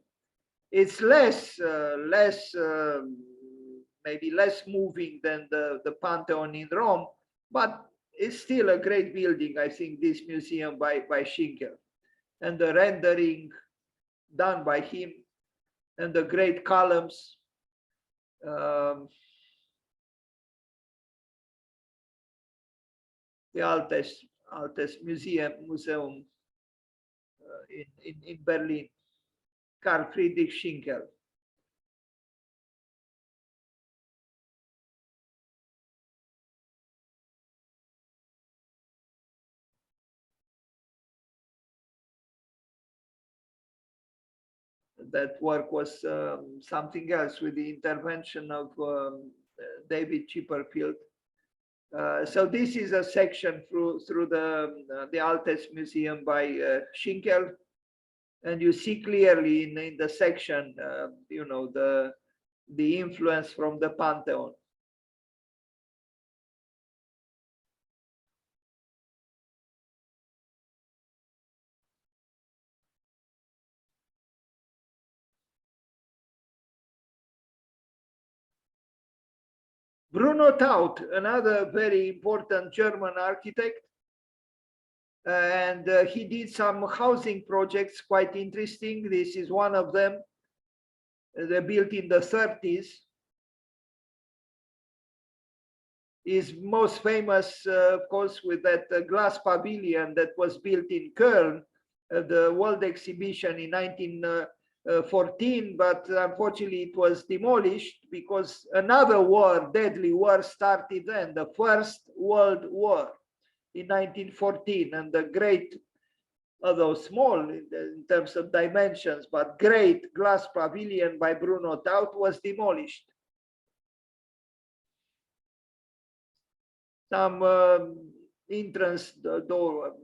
it's maybe less moving than the Pantheon in Rome, but it's still a great building, I think, this museum by Schinkel. And the rendering done by him, and the great columns. The Altes Museum in Berlin, Karl Friedrich Schinkel. That work was something else with the intervention of David Chipperfield. So this is a section through the Altes Museum by Schinkel, and you see clearly in the section, you know, the influence from the Pantheon. Bruno Taut, another very important German architect, and he did some housing projects quite interesting. This is one of them. they built in the 30s, is most famous, of course, with that glass pavilion that was built in Köln, the World Exhibition in 1914, but unfortunately it was demolished because another war, deadly war, started then, the First World War in 1914, and the great, although small in terms of dimensions, but great glass pavilion by Bruno Taut was demolished. Some entrance door,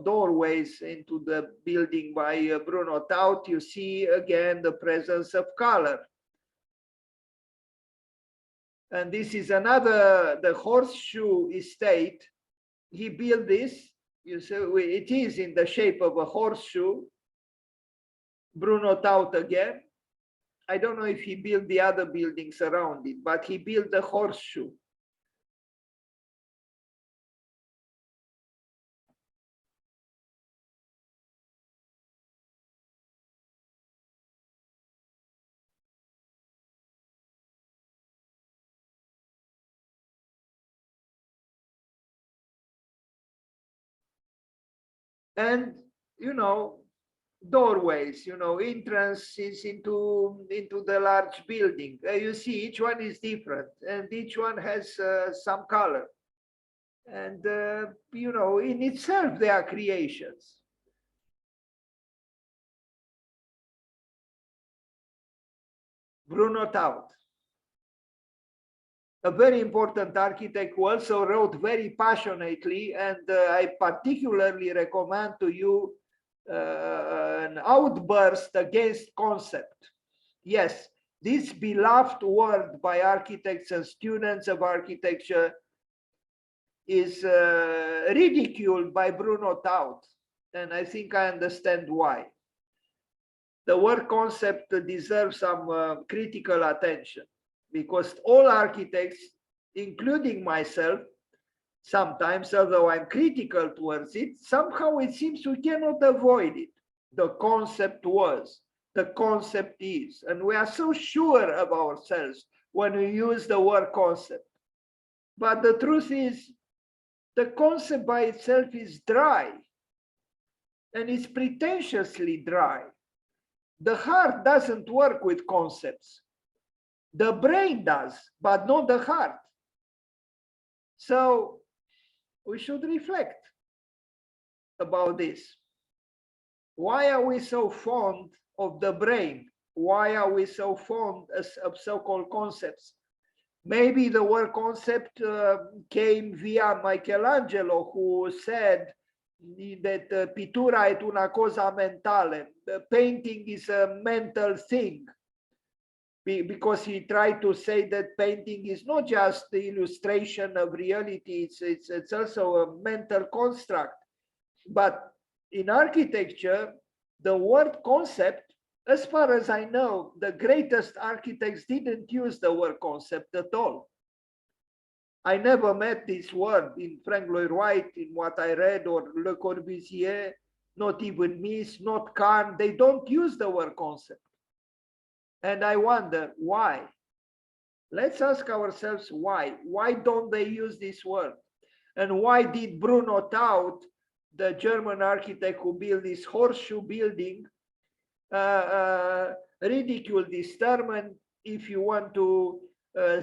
doorways into the building by Bruno Taut. You see again the presence of color. And this is another, the Horseshoe Estate. He built this. You see, it is in the shape of a horseshoe. Bruno Taut again. I don't know if he built the other buildings around it, but he built the horseshoe. And, doorways, entrances into the large building. You see, each one is different and each one has some color. And, in itself, they are creations. Bruno Taut, a very important architect who also wrote very passionately, and I particularly recommend to you an outburst against concept. Yes, this beloved word by architects and students of architecture is ridiculed by Bruno Taut, and I think I understand why. The word concept deserves some critical attention, because all architects, including myself, sometimes, although I'm critical towards it, somehow it seems we cannot avoid it. The concept was, the concept is, and we are so sure of ourselves when we use the word concept. But the truth is, the concept by itself is dry, and it's pretentiously dry. The heart doesn't work with concepts. The brain does, but not the heart. So we should reflect about this. Why are we so fond of the brain? Why are we so fond of so-called concepts? Maybe the word concept came via Michelangelo, who said that pittura è una cosa mentale. Painting is a mental thing, because he tried to say that painting is not just the illustration of reality, it's also a mental construct. But in architecture, the word concept, as far as I know, the greatest architects didn't use the word concept at all. I never met this word in Frank Lloyd Wright, in what I read, or Le Corbusier, not even Mies, not Kahn. They don't use the word concept. And I wonder why. Let's ask ourselves why. Why don't they use this word? And why did Bruno Taut, the German architect who built this horseshoe building, ridicule this term? And if you want to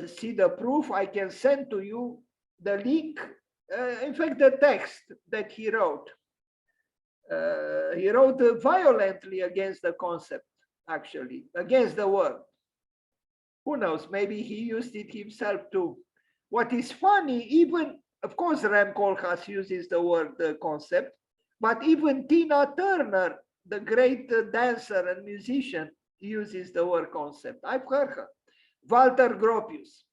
see the proof, I can send to you the link, in fact, the text that he wrote. He wrote violently against the concept, actually, against the word. Who knows, maybe he used it himself too. What is funny, even, of course, Rem Koolhaas uses the word concept, but even Tina Turner, the great dancer and musician, uses the word concept. I've heard her. Walter Gropius,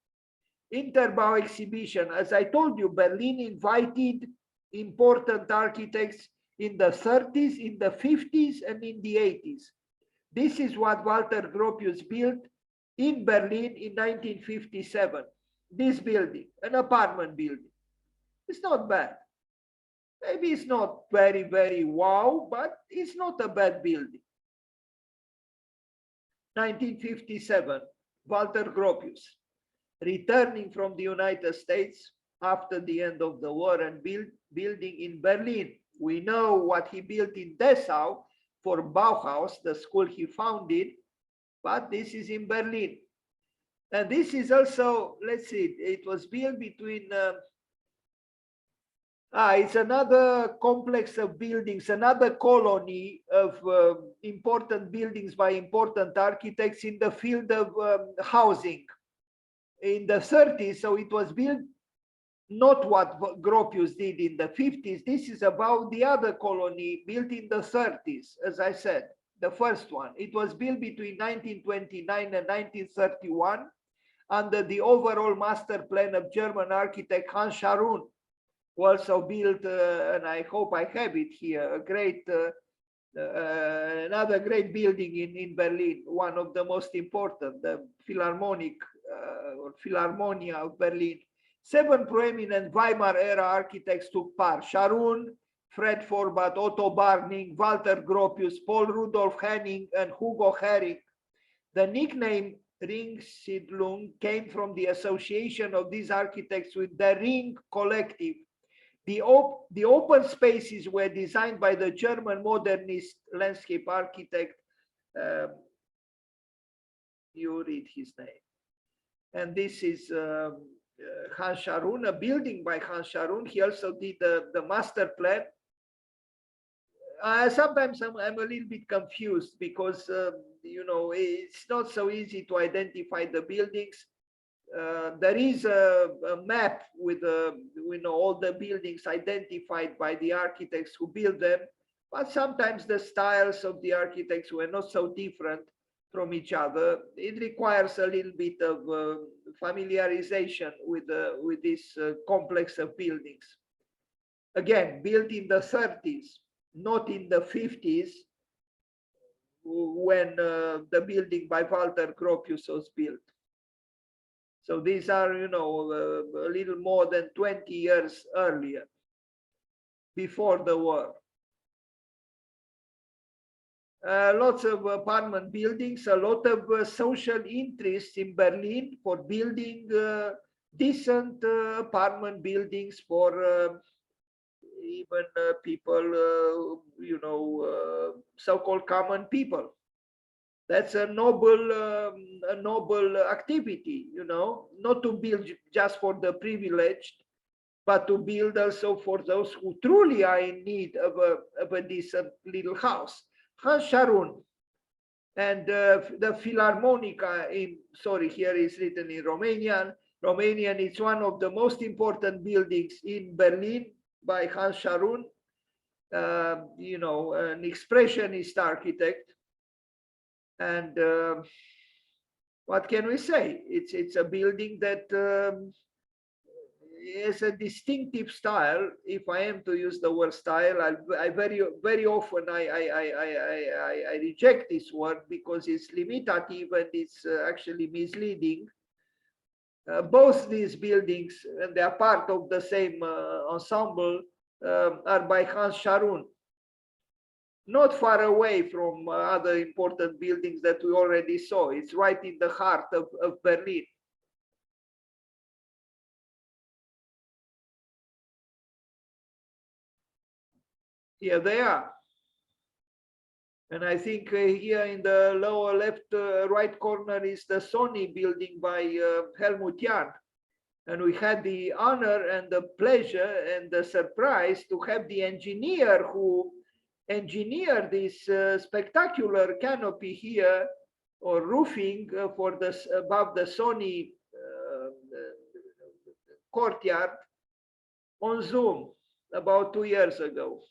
Interbau exhibition. As I told you, Berlin invited important architects in the 30s, in the 50s, and in the 80s. This is what Walter Gropius built in Berlin in 1957. This building, an apartment building. It's not bad. Maybe it's not very, very wow, but it's not a bad building. 1957, Walter Gropius, returning from the United States after the end of the war and building in Berlin. We know what he built in Dessau for Bauhaus, the school he founded, but this is in Berlin. And this is also, let's see, it was built between, it's another complex of buildings, another colony of important buildings by important architects in the field of housing in the 30s. So it was built not what Gropius did in the 50s. This is about the other colony built in the 30s, as I said, the first one. It was built between 1929 and 1931 under the overall master plan of German architect Hans Scharoun, who also built, and I hope I have it here, a great, another great building in Berlin, one of the most important, the Philharmonic or Philharmonia of Berlin. 7 prominent Weimar era architects took part: Scharoun, Fred Forbat, Otto Barning, Walter Gropius, Paul Rudolf Henning, and Hugo Herring. The nickname Ringsiedlung came from the association of these architects with the Ring Collective. The open spaces were designed by the German modernist landscape architect, you read his name. And this is Hans Scharoun, a building by Hans Scharoun. He also did the master plan. Sometimes I'm a little bit confused because, you know, it's not so easy to identify the buildings. There is a map with you know, all the buildings identified by the architects who built them, but sometimes the styles of the architects were not so different from each other. It requires a little bit of familiarization with this complex of buildings. Again, built in the 30s, not in the 50s, when the building by Walter Gropius was built. So these are, you know, a little more than 20 years earlier, before the war. Lots of apartment buildings, a lot of social interest in Berlin for building decent apartment buildings for even people, you know, so-called common people. That's a noble activity, you know, not to build just for the privileged, but to build also for those who truly are in need of a decent little house. Hans Scharoun and the Philharmonica in, sorry, here is written in Romanian. Romanian is one of the most important buildings in Berlin by Hans Scharoun, you know, an expressionist architect. And what can we say? It's a building that is a distinctive style. If I am to use the word style, I very often I reject this word because it's limitative and it's actually misleading. Both these buildings, and they are part of the same ensemble, are by Hans Scharoun. Not far away from other important buildings that we already saw. It's right in the heart of Berlin. Here they are. And I think here in the lower left right corner is the Sony building by Helmut Jahn. And we had the honor and the pleasure and the surprise to have the engineer who engineered this spectacular canopy here, or roofing for this above the Sony courtyard, on Zoom about 2 years ago.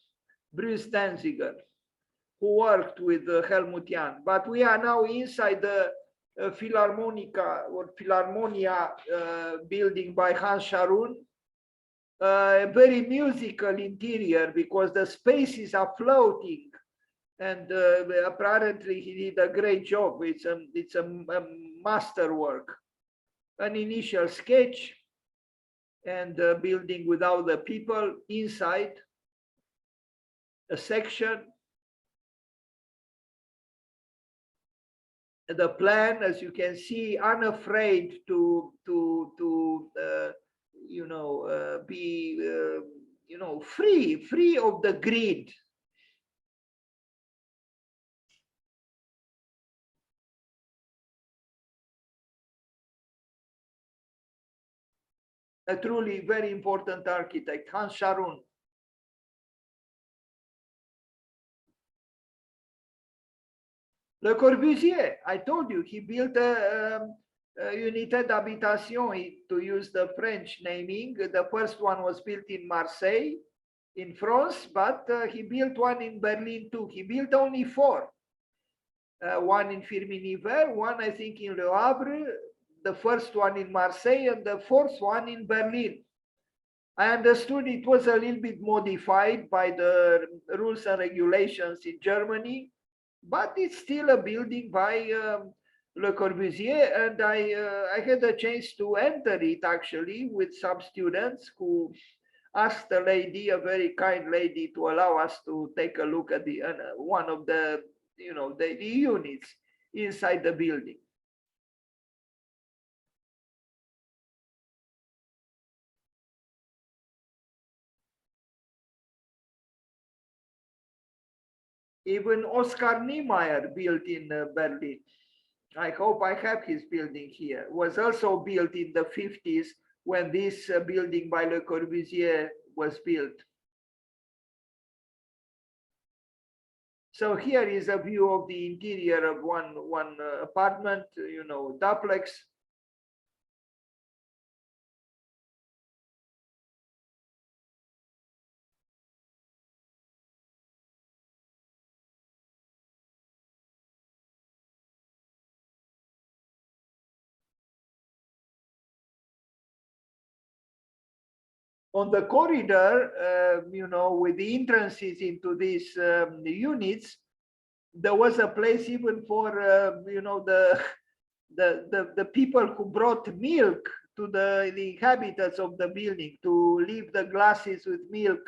Bruce Danziger, who worked with Helmut Jahn. But we are now inside the Philharmonica or Philharmonia building by Hans Scharoun. A very musical interior because the spaces are floating, and apparently he did a great job. It's a masterwork. An initial sketch and a building without the people inside, a section. the plan, as you can see, unafraid to be free of the greed. A truly very important architect, Hans Scharoun. Le Corbusier, I told you, he built a unité d'habitation, to use the French naming. The first one was built in Marseille, in France, but he built one in Berlin too. He built only four. One in Firminy-Vert, one I think in Le Havre, the first one in Marseille, and the fourth one in Berlin. I understood it was a little bit modified by the rules and regulations in Germany, but it's still a building by Le Corbusier, and I had a chance to enter it actually with some students who asked the lady, a very kind lady, to allow us to take a look at the one of the the units inside the building. Even Oscar Niemeyer built in Berlin. I hope I have his building here. Was also built in the 50s when this building by Le Corbusier was built. So here is a view of the interior of one apartment, duplex. On the corridor, with the entrances into these units, there was a place even for, the people who brought milk to the inhabitants of the building, to leave the glasses with milk,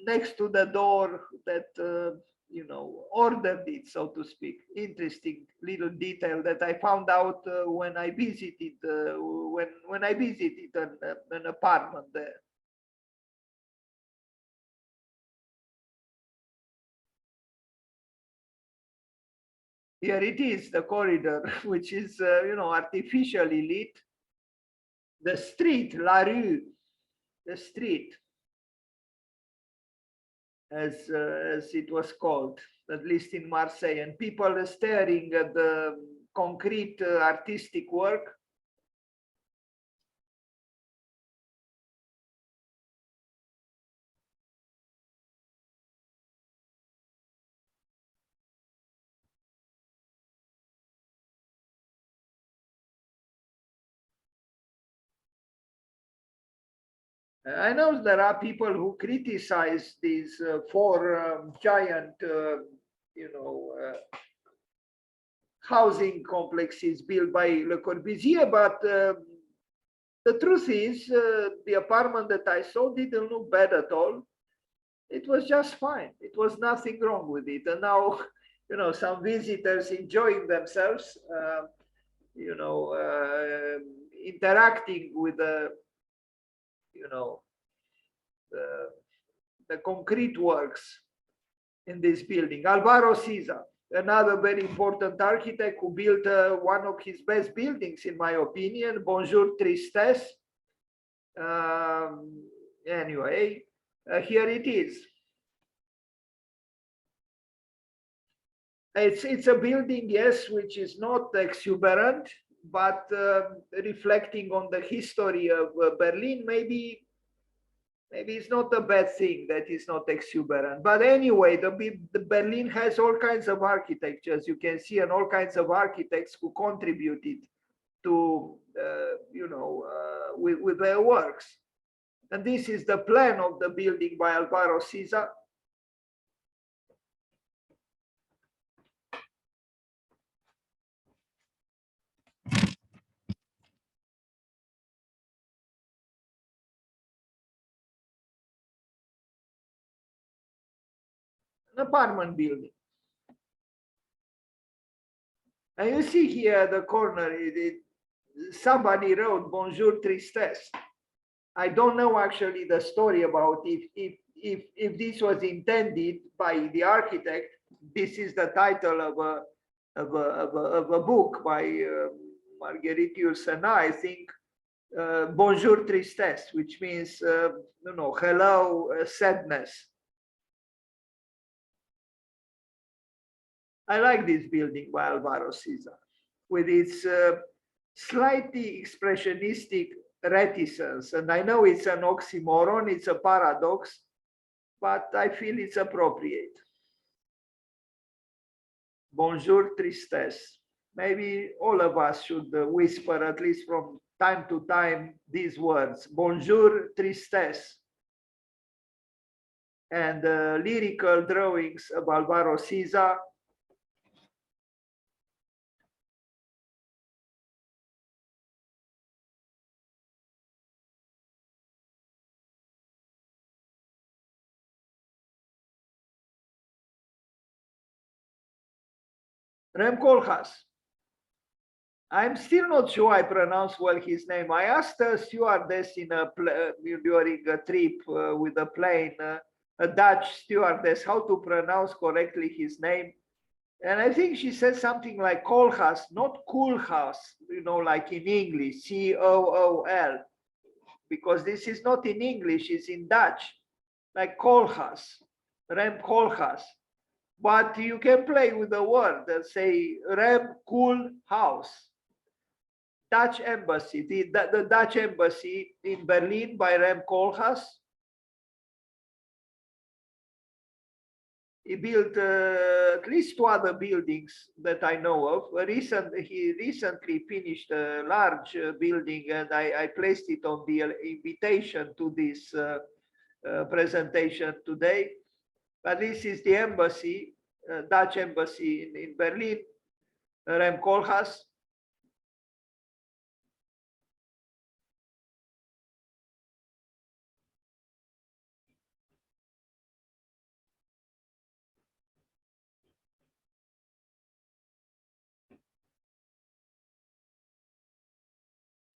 next to the door that, ordered it, so to speak. Interesting little detail that I found out when I visited, when I visited an apartment there. Here it is, the corridor, which is, artificially lit. The street, La Rue, the street, as it was called, at least in Marseille, and people are staring at the concrete artistic work. I know there are people who criticize these four giant, housing complexes built by Le Corbusier, but the truth is, the apartment that I saw didn't look bad at all. It was just fine. It was nothing wrong with it. And now, some visitors enjoying themselves, interacting with the, the concrete works in this building. Alvaro Siza, another very important architect who built one of his best buildings, in my opinion, Bonjour Tristesse. Anyway, here it is. It's a building, yes, which is not exuberant, but reflecting on the history of Berlin, maybe it's not a bad thing that it's not exuberant. But anyway, the Berlin has all kinds of architecture, as you can see, and all kinds of architects who contributed to, with their works. And this is the plan of the building by Alvaro Siza. An apartment building. And you see here at the corner, somebody wrote Bonjour Tristesse. I don't know actually the story about if this was intended by the architect. This is the title of a book by Marguerite Yourcenar, I think, Bonjour Tristesse, which means hello sadness. I like this building by Alvaro Siza with its slightly expressionistic reticence. And I know it's an oxymoron, it's a paradox, but I feel it's appropriate. Bonjour Tristesse. Maybe all of us should whisper, at least from time to time, these words. Bonjour Tristesse. And lyrical drawings of Alvaro Siza. Rem Koolhaas. I'm still not sure I pronounce well his name. I asked a stewardess during a trip with a plane, a Dutch stewardess, how to pronounce correctly his name. And I think she said something like Koolhaas, not Koolhaas, like in English, Cool, because this is not in English, it's in Dutch, like Koolhaas, Rem Koolhaas. But you can play with the word and say Rem Koolhaas. Dutch embassy, the Dutch embassy in Berlin by Rem Koolhaas. He built at least 2 other buildings that I know of. He recently finished a large building, and I placed it on the invitation to this presentation today. But this is the embassy, Dutch embassy in Berlin, Rem Koolhaas.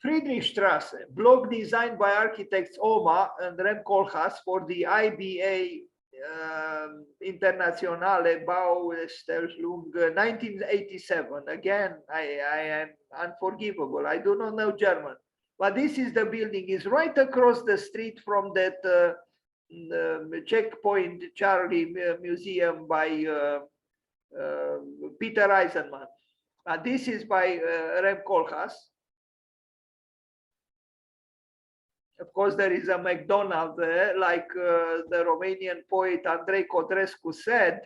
Friedrichstrasse, block designed by architects Oma and Rem Koolhaas for the IBA Internationale Baustellung 1987. Again, I am unforgivable. I do not know German. But this is the building. It's right across the street from that Checkpoint Charlie Museum by Peter Eisenman. This is by Rem Koolhaas. Of course, there is a McDonald's there, like the Romanian poet Andrei Codrescu said,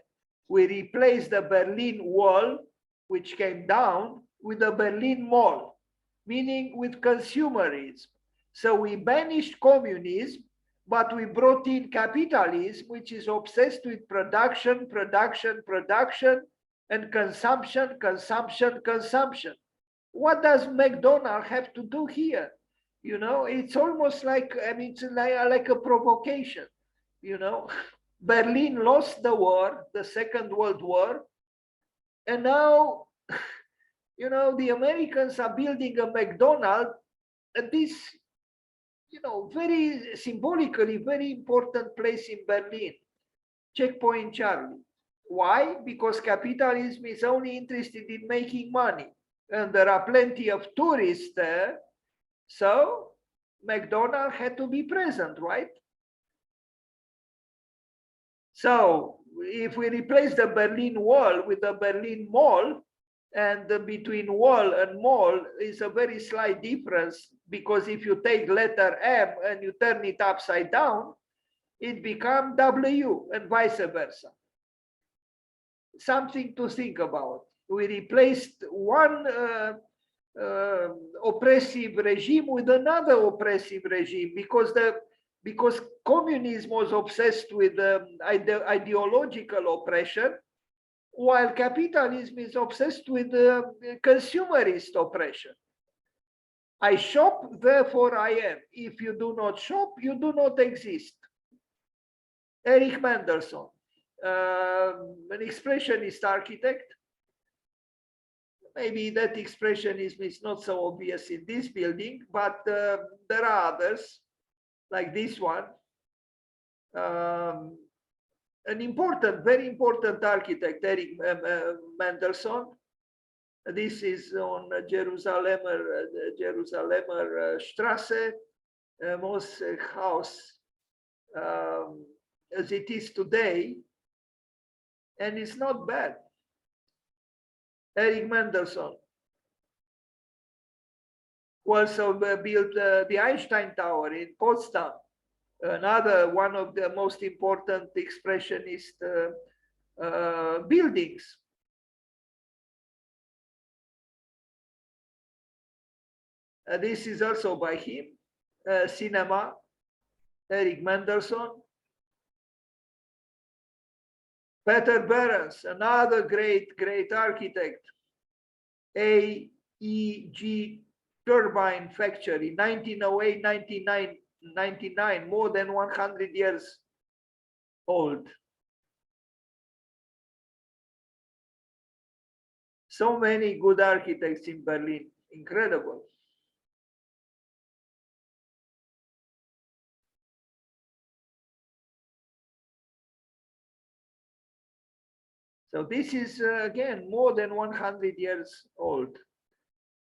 we replaced the Berlin Wall, which came down, with the Berlin Mall, meaning with consumerism. So we banished communism, but we brought in capitalism, which is obsessed with production, production, production, and consumption, consumption, consumption. What does McDonald's have to do here? It's almost like, it's like a provocation, Berlin lost the war, the Second World War, and now, the Americans are building a McDonald's at this, very symbolically, very important place in Berlin, Checkpoint Charlie. Why? Because capitalism is only interested in making money, and there are plenty of tourists there. So McDonald's had to be present, right? So if we replace the Berlin Wall with the Berlin Mall, and between wall and mall is a very slight difference, because if you take letter M and you turn it upside down, it becomes W and vice versa. Something to think about. We replaced one oppressive regime with another oppressive regime, because communism was obsessed with ideological oppression, while capitalism is obsessed with consumerist oppression. I shop, therefore I am. If you do not shop, you do not exist. Erich Mendelsohn, an expressionist architect. maybe that expressionism is not so obvious in this building, but there are others, like this one. An important, very important architect, Eric Mendelssohn. This is on Jerusalemmer Strasse, most house as it is today, and it's not bad. Eric Mendelssohn, who also built the Einstein Tower in Potsdam, another one of the most important expressionist buildings. This is also by him, cinema, Eric Mendelssohn. Peter Behrens, another great architect, AEG turbine factory, 1908, 1999, more than 100 years old. So many good architects in Berlin, incredible. So this is, again, more than 100 years old.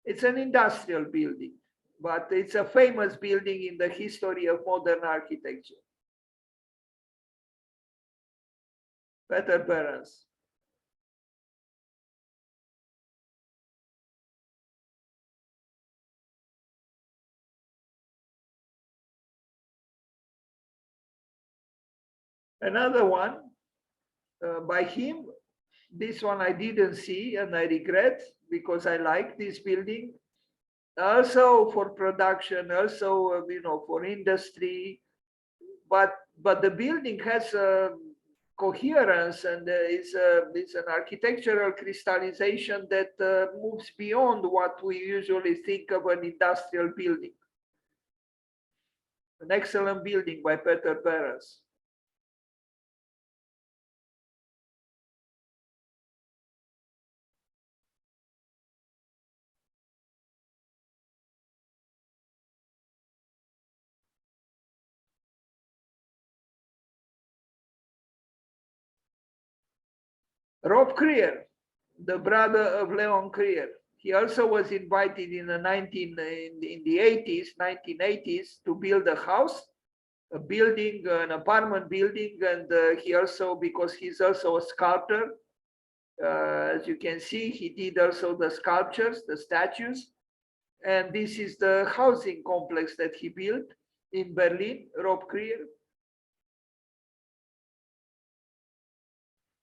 It's an industrial building, but it's a famous building in the history of modern architecture. Peter Behrens. Another one by him. This one I didn't see and I regret, because I like this building. Also for production, also for industry, but the building has a coherence, and it's an architectural crystallization that moves beyond what we usually think of an industrial building. An excellent building by Peter Behrens. Rob Krier, the brother of Leon Krier. He also was invited in the 1980s to build a house, a building, an apartment building, and he also, because he's also a sculptor, as you can see, he did also the sculptures, the statues, and this is the housing complex that he built in Berlin, Rob Krier.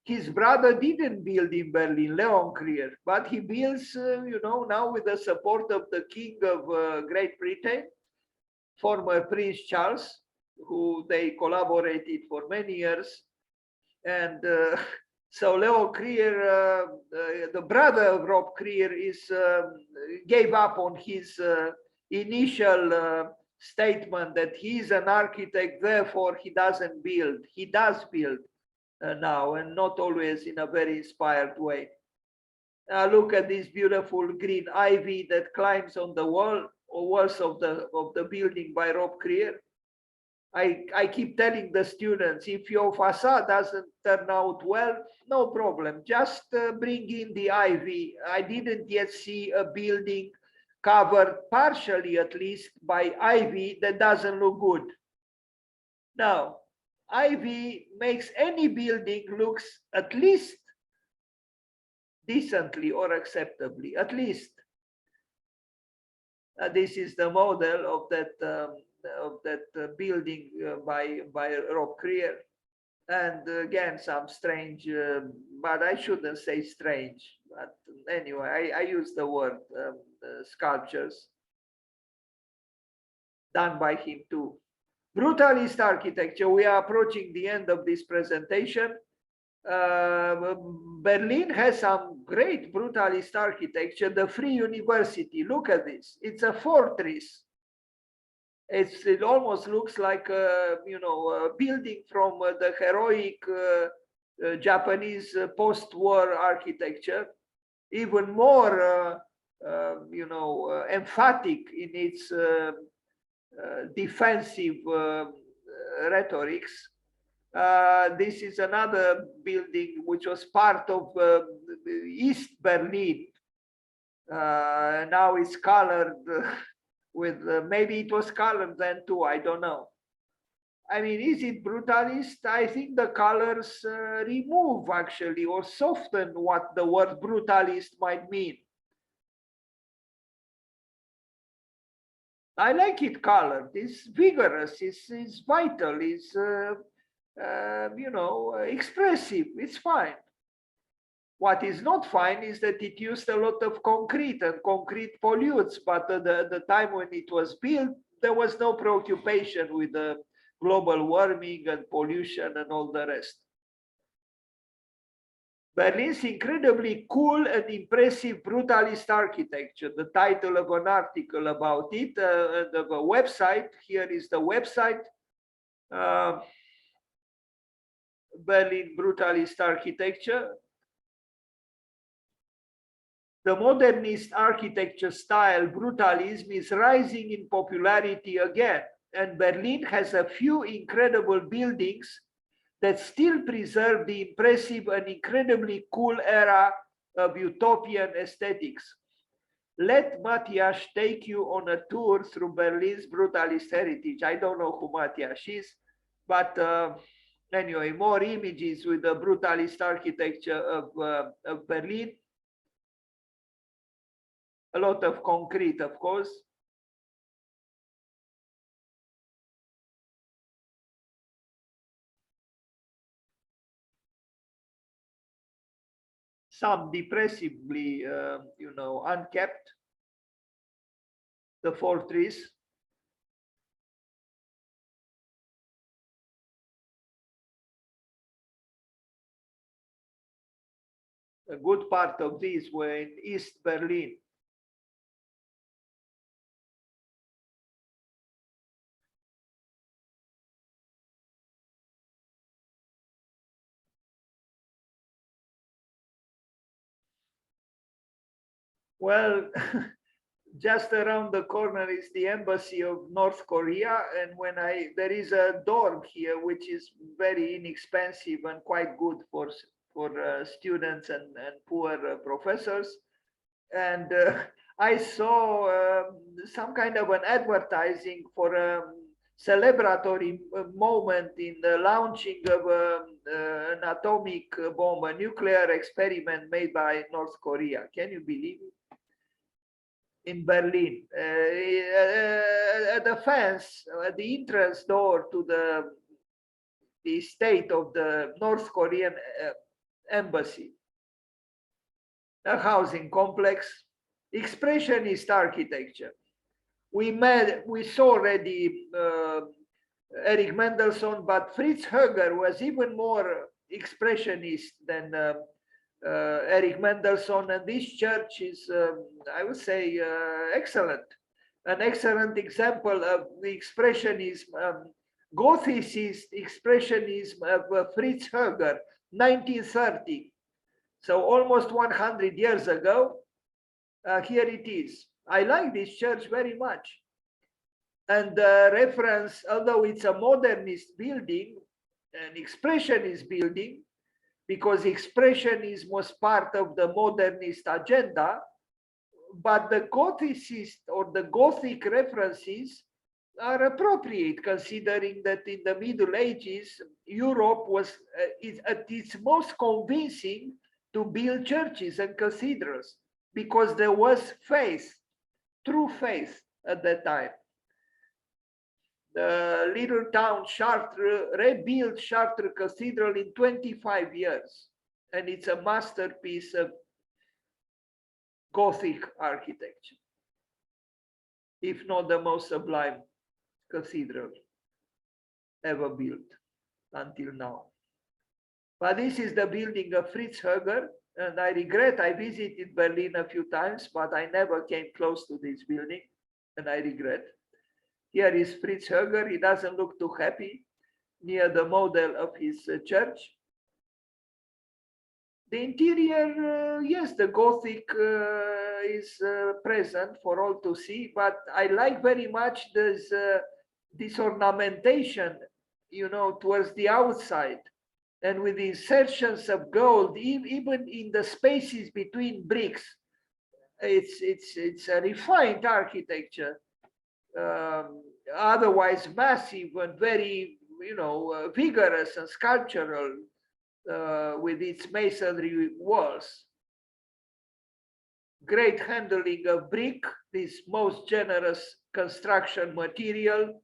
His brother didn't build in Berlin, Leon Krier, but he builds, now with the support of the King of Great Britain, former Prince Charles, who they collaborated for many years. And so Leon Krier, the brother of Rob Krier, gave up on his initial statement that he's an architect, therefore he doesn't build. He does build. Now, and not always in a very inspired way. Look at this beautiful green ivy that climbs on the walls of the building by Rob Krier. I keep telling the students, if your facade doesn't turn out well, no problem, just bring in the ivy. I didn't yet see a building covered partially, at least, by ivy that doesn't look good. Now, ivy makes any building looks at least decently or acceptably, at least. This is the model of that building by Rob Krier. And again, some strange, but I shouldn't say strange, but anyway, I use the word sculptures done by him too. Brutalist architecture. We are approaching the end of this presentation. Berlin has some great brutalist architecture. The Free University, look at this. It's a fortress. It almost looks like a building from the heroic Japanese post-war architecture. even more, emphatic in its defensive rhetorics. This is another building which was part of East Berlin. Now it's colored with, maybe it was colored then too, I don't know. I mean, is it brutalist? I think the colors remove actually or soften what the word brutalist might mean. I like it colored. It's vigorous. It's vital. It's expressive. It's fine. What is not fine is that it used a lot of concrete, and concrete pollutes. But at the time when it was built, there was no preoccupation with the global warming and pollution and all the rest. Berlin's incredibly cool and impressive brutalist architecture, the title of an article about it, the website. Here is the website. Berlin brutalist architecture. The modernist architecture style, brutalism, is rising in popularity again, and Berlin has a few incredible buildings that still preserve the impressive and incredibly cool era of utopian aesthetics. Let Matthias take you on a tour through Berlin's brutalist heritage. I don't know who Matthias is, but anyway, more images with the brutalist architecture of Berlin. A lot of concrete, of course. Some depressively, unkept. The fortress. A good part of these were in East Berlin. Well, just around the corner is the embassy of North Korea, and there is a dorm here which is very inexpensive and quite good for students and poor professors. And I saw some kind of an advertising for a celebratory moment in the launching of an atomic bomb, a nuclear experiment made by North Korea. Can you believe it? In Berlin, at the fence, at the entrance door to the state of the North Korean embassy, a housing complex, expressionist architecture. We saw already Erich Mendelssohn, but Fritz Höger was even more expressionist than Erich Mendelssohn, and this church is, I would say, excellent. An excellent example of the expressionism, Gothicist expressionism of Fritz Höger, 1930. So almost 100 years ago, here it is. I like this church very much. And the reference, although it's a modernist building, an expressionist building, because expressionism was part of the modernist agenda, but the Gothicist or the Gothic references are appropriate, considering that in the Middle Ages, Europe was at its most convincing to build churches and cathedrals, because there was faith, true faith at that time. The little town Chartres rebuilt Chartres Cathedral in 25 years, and it's a masterpiece of Gothic architecture, if not the most sublime cathedral ever built until now. But this is the building of Fritz Höger, and I regret I visited Berlin a few times, but I never came close to this building, and I regret. Here is Fritz Höger. He doesn't look too happy near the model of his church. The interior, yes, the Gothic is present for all to see, but I like very much this ornamentation, you know, towards the outside, and with the insertions of gold, even in the spaces between bricks. It's a refined architecture, otherwise massive and very, you know, vigorous and sculptural, with its masonry walls. Great handling of brick, this most generous construction material.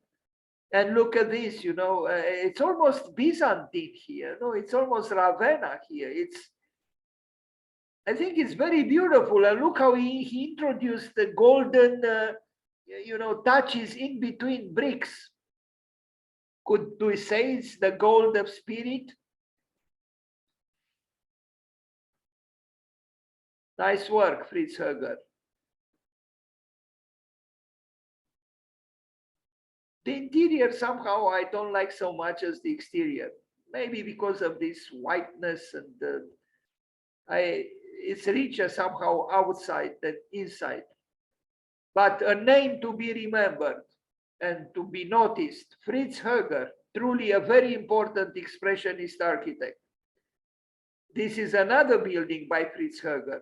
And look at this, you know, it's almost Byzantine here. No, it's almost Ravenna here. I think it's very beautiful. And look how he introduced the golden, you know, touches in between bricks. Could we say it's the gold of spirit? Nice work, Fritz Höger. The interior somehow I don't like so much as the exterior. Maybe because of this whiteness and it's richer somehow outside than inside. But a name to be remembered and to be noticed, Fritz Höger, truly a very important expressionist architect. This is another building by Fritz Höger,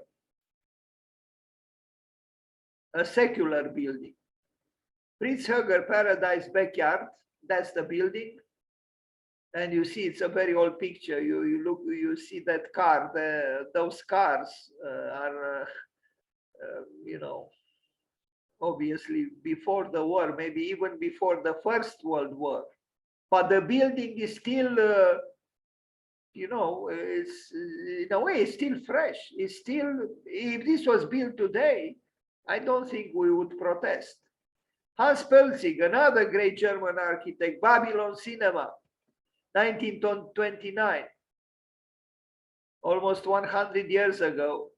a secular building. Fritz Höger Paradise Backyard, that's the building. And you see, it's a very old picture. You look, you see that car, those cars are, you know, obviously before the war, maybe even before the First World War. But the building is still, you know, it's in a way, it's still fresh. It's still, if this was built today, I don't think we would protest. Hans Pelzig, another great German architect, Babylon Cinema, 1929, almost 100 years ago.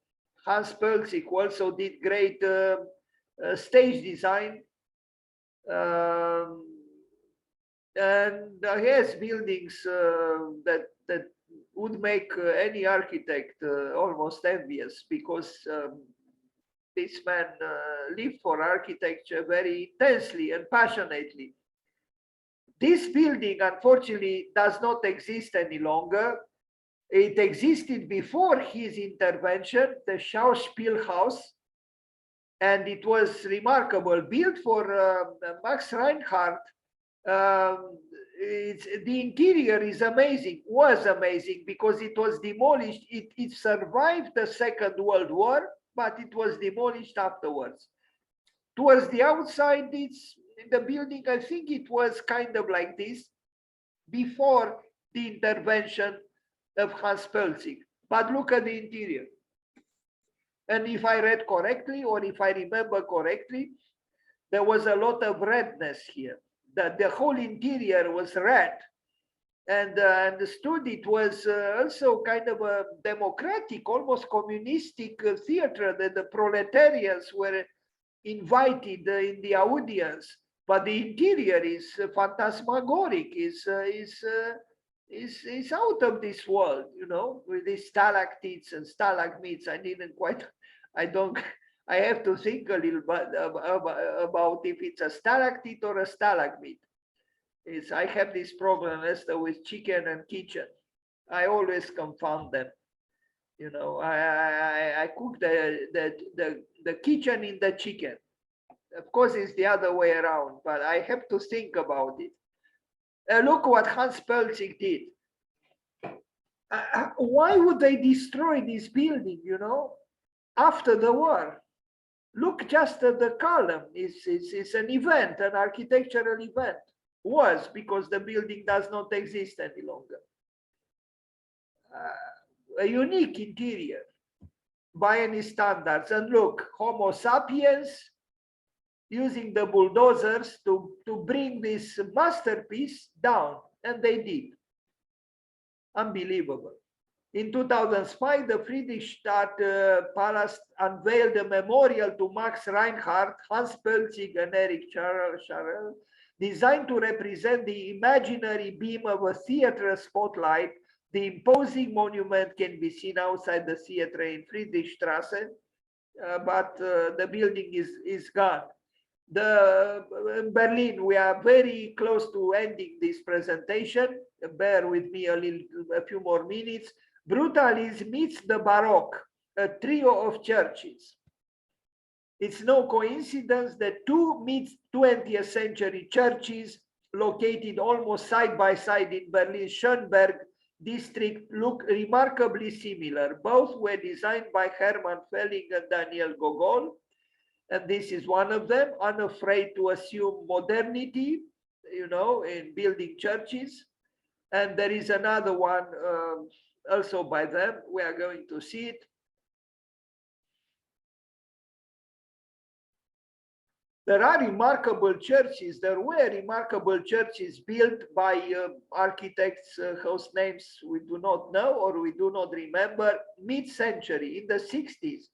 Hans Pelzig also did great stage design, and he has buildings that would make any architect almost envious, because this man lived for architecture very intensely and passionately. This building, unfortunately, does not exist any longer. It existed before his intervention, the Schauspielhaus, and it was remarkable, built for Max Reinhardt. The interior is amazing, was amazing, because it was demolished. It survived the Second World War, but it was demolished afterwards. Towards the outside, it's the building, I think it was kind of like this before the intervention of Hans Pelzig. But look at the interior. And if I read correctly, or if I remember correctly, there was a lot of redness here. That the whole interior was red. And understood it was also kind of a democratic, almost communistic theater, that the proletarians were invited in the audience. But the interior is phantasmagoric, is out of this world, you know, with these stalactites and stalagmites. I have to think a little bit about if it's a stalactite or a stalagmite. I have this problem, Esther, with chicken and kitchen. I always confound them. You know, I cook the kitchen in the chicken. Of course, it's the other way around, but I have to think about it. Look what Hans Pelzig did. Why would they destroy this building, you know, after the war? Look just at the column. It's an event, an architectural event. Was, because the building does not exist any longer. A unique interior by any standards. And look, Homo sapiens using the bulldozers to bring this masterpiece down, and they did. Unbelievable. In 2005, the Friedrichstadt Palace unveiled a memorial to Max Reinhardt, Hans Pelzig, and Erich Scharrel, designed to represent the imaginary beam of a theater spotlight The imposing monument can be seen outside the theater in Friedrichstrasse, but the building is gone. In Berlin, we are very close to ending this presentation. Bear with me a few more minutes. Brutalism meets the Baroque, a trio of churches. It's no coincidence that two mid-20th century churches located almost side by side in Berlin's Schönberg district look remarkably similar. Both were designed by Hermann Felling and Daniel Gogol. And this is one of them, unafraid to assume modernity, you know, in building churches. And there is another one also by them. We are going to see it. There are remarkable churches. There were remarkable churches built by architects whose names we do not know or we do not remember, mid-century, in the 60s.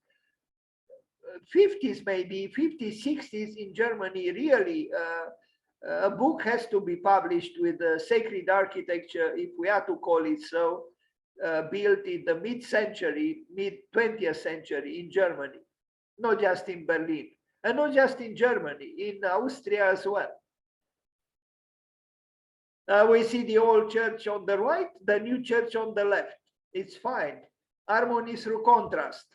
50s, maybe 50s, 60s in Germany. Really, a book has to be published with sacred architecture, if we are to call it so, built in the mid-century, mid-20th century in Germany, not just in Berlin, and not just in Germany, in Austria as well. We see the old church on the right, the new church on the left. It's fine. Harmony through contrast.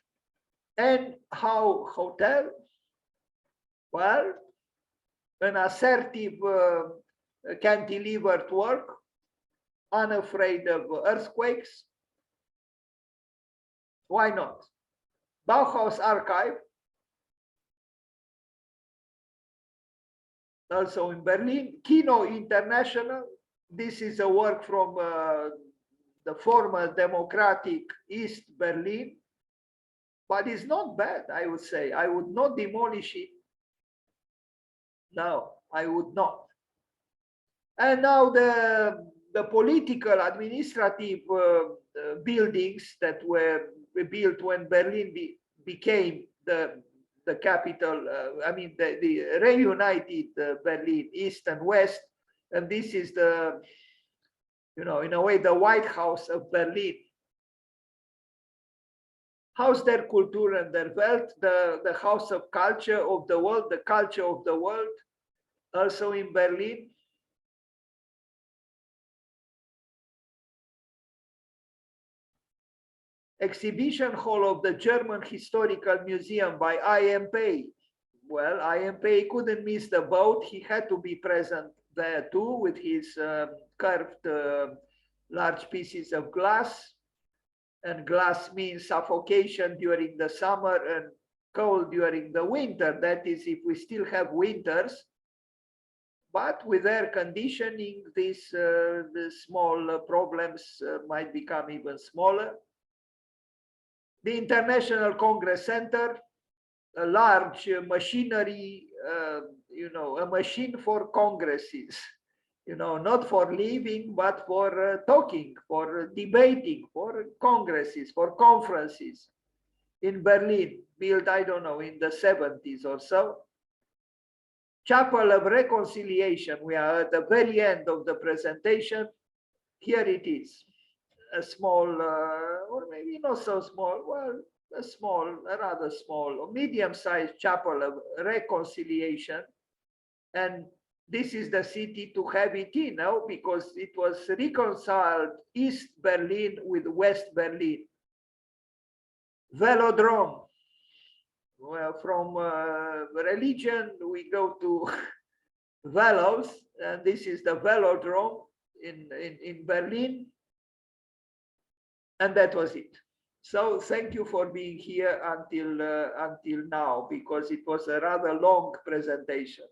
And how hotel? Well, an assertive cantilevered work, unafraid of earthquakes. Why not? Bauhaus Archive, also in Berlin. Kino International. This is a work from the former democratic East Berlin. But it's not bad, I would say. I would not demolish it. No, I would not. And now the political, administrative buildings that were built when Berlin became the capital, I mean, the reunited Berlin, East and West. And this is the, you know, in a way, the White House of Berlin. Haus der Kultur und der Welt, the House of Culture of the World, the culture of the world, also in Berlin. Exhibition Hall of the German Historical Museum by IMP. Well, IMP couldn't miss the boat. He had to be present there too with his curved large pieces of glass. And glass means suffocation during the summer and cold during the winter. That is, if we still have winters. But with air conditioning, these the small problems might become even smaller. The International Congress Center, a large machinery, you know, a machine for congresses. You know, not for living, but for talking, for debating, for congresses, for conferences in Berlin, built, I don't know, in the 70s or so. Chapel of Reconciliation. We are at the very end of the presentation. Here it is, a small, or maybe not so small, well, a rather small, or medium-sized Chapel of Reconciliation. And this is the city to have it in now, because it was reconciled East Berlin with West Berlin. Velodrome. Well, from religion, we go to velos, and this is the Velodrome in Berlin. And that was it. So thank you for being here until now, because it was a rather long presentation.